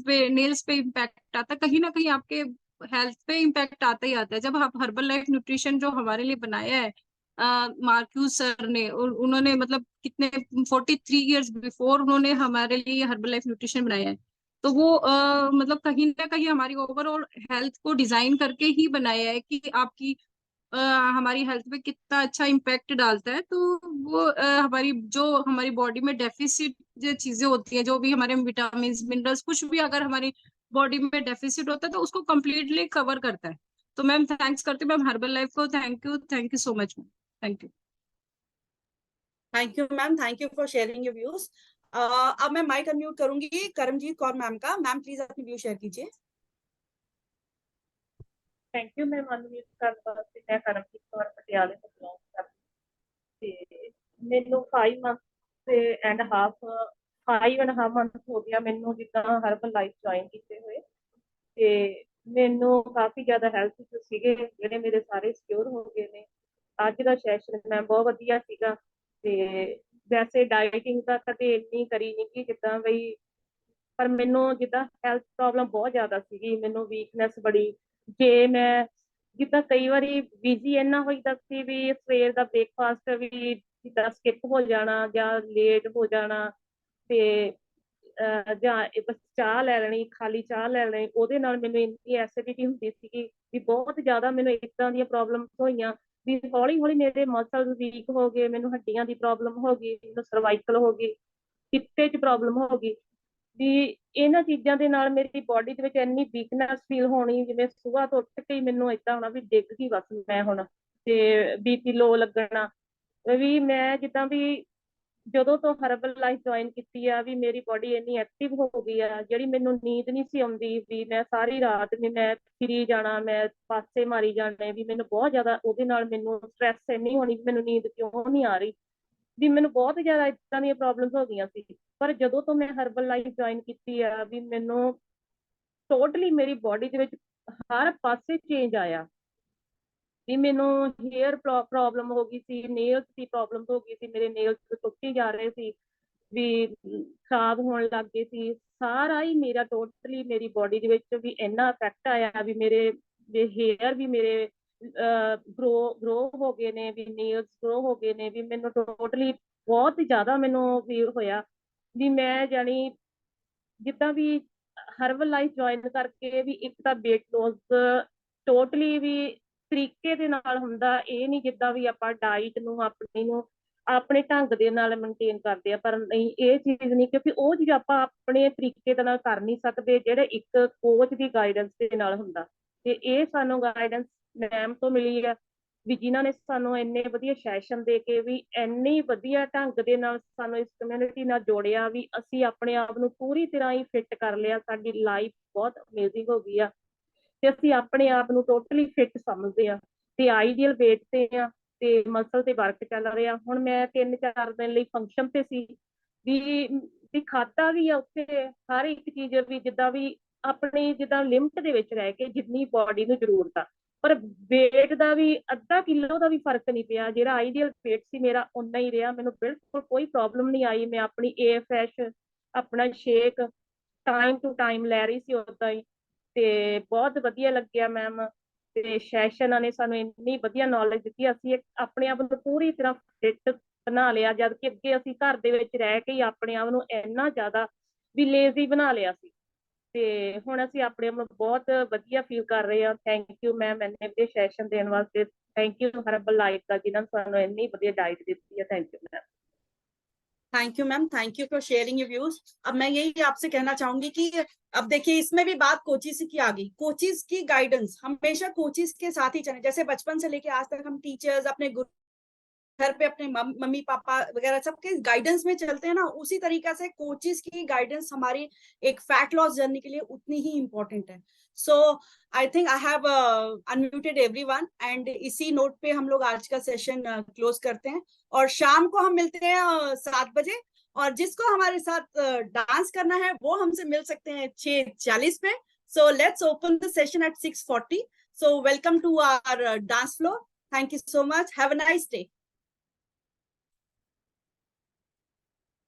पे इम्पैक्ट आता है, कहीं ना कहीं आपके हेल्थ पे इम्पैक्ट आता ही आता है। जब आप हर्बल लाइफ न्यूट्रिशन जो हमारे लिए बनाया है मार्क्यूस सर ने, और उन्होंने मतलब कितने 43 इयर्स बिफोर उन्होंने हमारे लिए हर्बल लाइफ न्यूट्रिशन बनाया है। तो वो मतलब कहीं ना कहीं हमारी ओवरऑल हेल्थ को डिजाइन करके ही बनाया है कि आपकी अ, हमारी हेल्थ पे कितना अच्छा इम्पैक्ट डालता है। तो वो हमारी बॉडी में डेफिसिट जो चीजें होती हैं, जो भी हमारे विटामिन मिनरल्स कुछ भी अगर हमारी बॉडी में डेफिसिट होता है, तो उसको कम्प्लीटली कवर करता है। तो मैम थैंक्स करती हूँ मैम हर्बल लाइफ को। Thank you so much ma'am. Thank you. Thank you ma'am, thank you for sharing your views. अब मैं माइक अनम्यूट करूंगी करमजीत कौर मैम का। मैम प्लीज अपनी व्यू शेयर कीजिए। ਥੈਂਕ ਯੂ ਮੈਂ ਮਨਮੀਤ ਕਰਨ ਵਾਸਤੇ। ਮੈਂ ਕਰਮਜੀਤ ਕੌਰ ਪਟਿਆਲੇ ਤੋਂ ਬਿਲੋਂਗ ਕਰਦੀ ਤੇ ਮੈਨੂੰ 5 ਮੰਥ ਤੇ ਐਂਡ ਹਾਫ 5.5 ਮੰਥ ਹੋ ਗਿਆ ਮੈਨੂੰ ਜਿੱਦਾਂ ਹਰਬਲ ਲਾਈਫ ਜੁਆਇਨ ਕੀਤੇ ਹੋਏ, ਤੇ ਮੈਨੂੰ ਕਾਫੀ ਜ਼ਿਆਦਾ ਹੈਲਥ ਇਸ਼ੂ ਸੀਗੇ ਜਿਹੜੇ ਮੇਰੇ ਸਾਰੇ ਸਿਕਿਉਰ ਹੋ ਗਏ ਨੇ। ਅੱਜ ਦਾ ਸੈਸ਼ਨ ਮੈਂ ਬਹੁਤ ਵਧੀਆ ਸੀਗਾ। ਤੇ ਵੈਸੇ ਡਾਈਟਿੰਗ ਤਾਂ ਕਦੇ ਇੰਨੀ ਕਰੀ ਨਹੀਂ ਕਿ ਜਿੱਦਾਂ ਬਈ, ਪਰ ਮੈਨੂੰ ਜਿੱਦਾਂ ਹੈਲਥ ਪ੍ਰੋਬਲਮ ਬਹੁਤ ਜ਼ਿਆਦਾ ਸੀਗੀ, ਮੈਨੂੰ ਵੀਕਨੈਸ ਬੜੀ। ਜੇ ਮੈਂ ਜਿੱਦਾਂ ਕਈ ਵਾਰੀ ਬਿਜ਼ੀ ਇੰਨਾ ਹੋਈਦਾ ਸੀ ਵੀ ਸਵੇਰ ਦਾ ਬ੍ਰੇਕਫਾਸਟ ਵੀ ਜਿੱਦਾਂ ਸਕਿਪ ਹੋ ਜਾਣਾ ਜਾਂ ਲੇਟ ਹੋ ਜਾਣਾ, ਤੇ ਜਾਂ ਬਸ ਚਾਹ ਲੈ ਲੈਣੀ, ਖਾਲੀ ਚਾਹ ਲੈ ਲੈਣੀ, ਉਹਦੇ ਨਾਲ ਮੈਨੂੰ ਇੰਨੀ ਐਸਿਡਿਟੀ ਹੁੰਦੀ ਸੀਗੀ ਵੀ ਬਹੁਤ ਜ਼ਿਆਦਾ ਮੈਨੂੰ ਇੱਦਾਂ ਦੀਆਂ ਪ੍ਰੋਬਲਮਸ ਹੋਈਆਂ ਵੀ ਹੌਲੀ ਹੌਲੀ ਮੇਰੇ ਮਸਲ ਵੀਕ ਹੋ ਗਏ, ਮੈਨੂੰ ਹੱਡੀਆਂ ਦੀ ਪ੍ਰੋਬਲਮ ਹੋ ਗਈ, ਮੈਨੂੰ ਸਰਵਾਈਕਲ ਹੋ ਗਈ, ਪਿੱਤੇ 'ਚ ਪ੍ਰੋਬਲਮ ਹੋ ਗਈ। ਵੀ ਇਹਨਾਂ ਚੀਜ਼ਾਂ ਦੇ ਨਾਲ ਮੇਰੀ ਬੋਡੀ ਦੇ ਵਿੱਚ ਇੰਨੀ ਵੀਕਨੈਸ ਫੀਲ ਹੋਣੀ, ਜਿਵੇਂ ਸੁਬਾਹ ਤੋਂ ਉੱਠ ਕੇ ਹੀ ਮੈਨੂੰ ਏਦਾਂ ਹੋਣਾ ਵੀ ਡਿੱਗ ਗਈ ਬਸ ਮੈਂ ਹੁਣ, ਤੇ ਬੀਪੀ ਲੋ ਲੱਗਣਾ। ਵੀ ਮੈਂ ਜਿੱਦਾਂ ਵੀ ਜਦੋਂ ਤੋਂ ਹਰਬਲ ਲਾਈਫ ਜੁਆਇਨ ਕੀਤੀ ਆ, ਵੀ ਮੇਰੀ ਬੋਡੀ ਇੰਨੀ ਐਕਟਿਵ ਹੋ ਗਈ ਆ, ਜਿਹੜੀ ਮੈਨੂੰ ਨੀਂਦ ਨਹੀਂ ਸੀ ਆਉਂਦੀ, ਵੀ ਮੈਂ ਸਾਰੀ ਰਾਤ ਵੀ ਮੈਂ ਫਿਰੀ ਜਾਣਾ, ਮੈਂ ਪਾਸੇ ਮਾਰੀ ਜਾਣੇ, ਵੀ ਮੈਨੂੰ ਬਹੁਤ ਜ਼ਿਆਦਾ ਉਹਦੇ ਨਾਲ ਮੈਨੂੰ ਸਟ੍ਰੈਸ ਇੰਨੀ ਹੋਣੀ ਵੀ ਮੈਨੂੰ ਨੀਂਦ ਕਿਉਂ ਨਹੀਂ ਆ ਰਹੀ। ਵੀ ਮੈਨੂੰ ਬਹੁਤ ਜ਼ਿਆਦਾ ਇਦਾਂ ਦੀਆਂ ਪ੍ਰੋਬਲਮਸ ਹੋ ਗਈਆਂ ਸੀ। ਪਰ ਜਦੋਂ ਤੋਂ ਮੈਂ ਹਰਬਲ ਲਾਈਫ ਜੁਆਇਨ ਕੀਤੀ ਆ ਵੀ ਮੈਨੂੰ ਟੋਟਲੀ ਮੇਰੀ ਬੋਡੀ ਦੇ ਵਿੱਚ ਹਰ ਪਾਸੇ ਚੇਂਜ ਆਇਆ। ਵੀ ਮੈਨੂੰ ਹੇਅਰ ਪ੍ਰੋਬਲਮ ਹੋ ਗਈ ਸੀ, ਨੇਲਸ ਦੀ ਪ੍ਰੋਬਲਮ ਹੋ ਗਈ ਸੀ, ਮੇਰੇ ਨੇਲਸ ਟੁੱਟੀ ਜਾ ਰਹੇ ਸੀ, ਵੀ ਖਰਾਬ ਹੋਣ ਲੱਗ ਗਏ ਸੀ। ਸਾਰਾ ਹੀ ਮੇਰਾ ਟੋਟਲੀ ਮੇਰੀ ਬੋਡੀ ਦੇ ਵਿੱਚ ਵੀ ਇੰਨਾ ਇਫੈਕਟ ਆਇਆ ਵੀ ਮੇਰੇ ਹੇਅਰ ਵੀ ਮੇਰੇ ਗਰੋ ਹੋ ਗਏ ਨੇ, ਵੀ ਨੇਲਸ ਗਰੋ ਹੋ ਗਏ ਨੇ, ਵੀ ਮੈਨੂੰ ਟੋਟਲੀ ਬਹੁਤ ਹੀ ਜ਼ਿਆਦਾ ਮੈਨੂੰ ਵੀ ਹੋਇਆ ਵੀ ਮੈਂ ਜਾਣੀ ਜਿੱਦਾਂ ਵੀ ਹਰਬਲ ਲਾਈਫ ਜੁਆਇਨ ਕਰਕੇ ਵੀ ਇੱਕ ਤਾਂ weight loss ਟੋਟਲੀ ਵੀ ਤਰੀਕੇ ਦੇ ਨਾਲ ਹੁੰਦਾ। ਇਹ ਨਹੀਂ ਜਿੱਦਾਂ ਵੀ ਆਪਾਂ ਡਾਈਟ ਨੂੰ ਆਪਣੀ ਨੂੰ ਆਪਣੇ ਢੰਗ ਦੇ ਨਾਲ ਮੇਨਟੇਨ ਕਰਦੇ ਆ, ਪਰ ਨਹੀਂ ਇਹ ਚੀਜ਼ ਨਹੀਂ, ਕਿਉਂਕਿ ਉਹ ਚੀਜ਼ ਆਪਾਂ ਆਪਣੇ ਤਰੀਕੇ ਦੇ ਨਾਲ ਕਰ ਨਹੀਂ ਸਕਦੇ ਜਿਹੜੇ ਇੱਕ ਕੋਚ ਦੀ ਗਾਈਡੈਂਸ ਦੇ ਨਾਲ ਹੁੰਦਾ। ਤੇ ਇਹ ਸਾਨੂੰ ਗਾਈਡੈਂਸ ਮੈਮ ਤੋਂ ਮਿਲੀ ਹੈ ਵੀ ਜਿਨ੍ਹਾਂ ਨੇ ਸਾਨੂੰ ਇੰਨੇ ਵਧੀਆ ਸੈਸ਼ਨ ਦੇ ਕੇ ਵੀ ਇੰਨੀ ਵਧੀਆ ਢੰਗ ਦੇ ਨਾਲ ਸਾਨੂੰ ਇਸ ਕਮਿਊਨਿਟੀ ਨਾਲ ਜੋੜਿਆ ਵੀ ਅਸੀਂ ਆਪਣੇ ਆਪ ਨੂੰ ਪੂਰੀ ਤਰ੍ਹਾਂ ਹੀ ਫਿੱਟ ਕਰ ਲਿਆ। ਸਾਡੀ ਲਾਈਫ ਬਹੁਤ ਅਮੇਜ਼ਿੰਗ ਹੋ ਗਈ ਆ ਤੇ ਅਸੀਂ ਆਪਣੇ ਆਪ ਨੂੰ ਟੋਟਲੀ ਫਿੱਟ ਸਮਝਦੇ ਆ ਤੇ ਆਈਡੀਅਲ ਵੇਟ ਤੇ ਆ ਤੇ ਮਸਲ ਤੇ ਵਰਕ ਚੱਲ ਰਿਹਾ। ਹੁਣ ਮੈਂ 3-4 ਦਿਨ ਲਈ ਫੰਕਸ਼ਨ ਤੇ ਸੀ ਵੀ ਖਾਧਾ ਵੀ ਆ ਉੱਥੇ ਹਰ ਇੱਕ ਚੀਜ਼ ਵੀ ਜਿੱਦਾਂ ਵੀ ਆਪਣੀ ਜਿੱਦਾਂ ਲਿਮਟ ਦੇ ਵਿੱਚ ਰਹਿ ਕੇ ਜਿੰਨੀ ਬੋਡੀ ਨੂੰ ਜ਼ਰੂਰਤ ਆ, ਪਰ ਵੇਟ ਦਾ ਵੀ ਅੱਧਾ ਕਿਲੋ ਦਾ ਵੀ ਫਰਕ ਨਹੀਂ ਪਿਆ। ਜਿਹੜਾ ਆਈਡੀਅਲ ਵੇਟ ਸੀ ਮੇਰਾ ਓਨਾ ਹੀ ਰਿਹਾ, ਮੈਨੂੰ ਬਿਲਕੁਲ ਕੋਈ ਪ੍ਰੋਬਲਮ ਨਹੀਂ ਆਈ। ਮੈਂ ਆਪਣੀ ਏਐਫਐਸ਼ ਆਪਣਾ ਸ਼ੇਕ ਟਾਈਮ ਟੂ ਟਾਈਮ ਲੈ ਰਹੀ ਸੀ ਉਦਾਂ ਹੀ ਤੇ ਬਹੁਤ ਵਧੀਆ ਲੱਗਿਆ ਮੈਮ ਤੇ ਸੈਸ਼ਨਾਂ ਨੇ ਸਾਨੂੰ ਇੰਨੀ ਵਧੀਆ ਨੌਲੇਜ ਦਿੱਤੀ। ਅਸੀਂ ਆਪਣੇ ਆਪ ਨੂੰ ਪੂਰੀ ਤਰ੍ਹਾਂ ਫਿੱਟ ਬਣਾ ਲਿਆ, ਜਦ ਕਿ ਅੱਗੇ ਅਸੀਂ ਘਰ ਦੇ ਵਿੱਚ ਰਹਿ ਕੇ ਹੀ ਆਪਣੇ ਆਪ ਨੂੰ ਇੰਨਾ ਜ਼ਿਆਦਾ ਵੀ ਲੇਜ਼ੀ ਬਣਾ ਲਿਆ ਸੀ ਤੇ ਹੁਣ ਅਸੀਂ ਆਪਣੇ ਆਪ ਨੂੰ ਬਹੁਤ ਵਧੀਆ ਫੀਲ ਕਰ ਰਹੇ ਹਾਂ। ਥੈਂਕ ਯੂ ਮੈਮ ਇੰਨੇ ਵਧੀਆ ਸੈਸ਼ਨ ਦੇਣ ਵਾਸਤੇ। ਥੈਂਕ ਯੂ ਹਰਬਲ ਲਾਈਫ ਦਾ ਜਿਨ੍ਹਾਂ ਨੇ ਸਾਨੂੰ ਇੰਨੀ ਵਧੀਆ ਡਾਈਟ ਦਿੱਤੀ ਹੈ। Thank you ma'am. Thank you ma'am, thank you for sharing your views. अब मैं यही आपसे कहना चाहूंगी कि अब देखिए इसमें भी बात कोचिज की आ गई। कोचिज की गाइडेंस हमेशा कोचिज के साथ ही चले। जैसे बचपन से लेके आज तक हम टीचर्स अपने गुरु घर पे अपने मम्मी पापा वगैरह सबके गाइडेंस में चलते हैं ना, उसी तरीके से कोचिज की गाइडेंस हमारी एक फैट लॉस जर्नी के लिए उतनी ही इम्पोर्टेंट है। So I think I have unmuted everyone and इसी नोट पे हम लोग आज का सेशन क्लोज करते हैं और शाम को हम मिलते हैं 7 बजे और जिसको हमारे साथ डांस करना है वो हमसे मिल सकते हैं 6:40 पे। So let's open the session at 6:40। So welcome to our dance floor. Thank you so much. Have a nice day.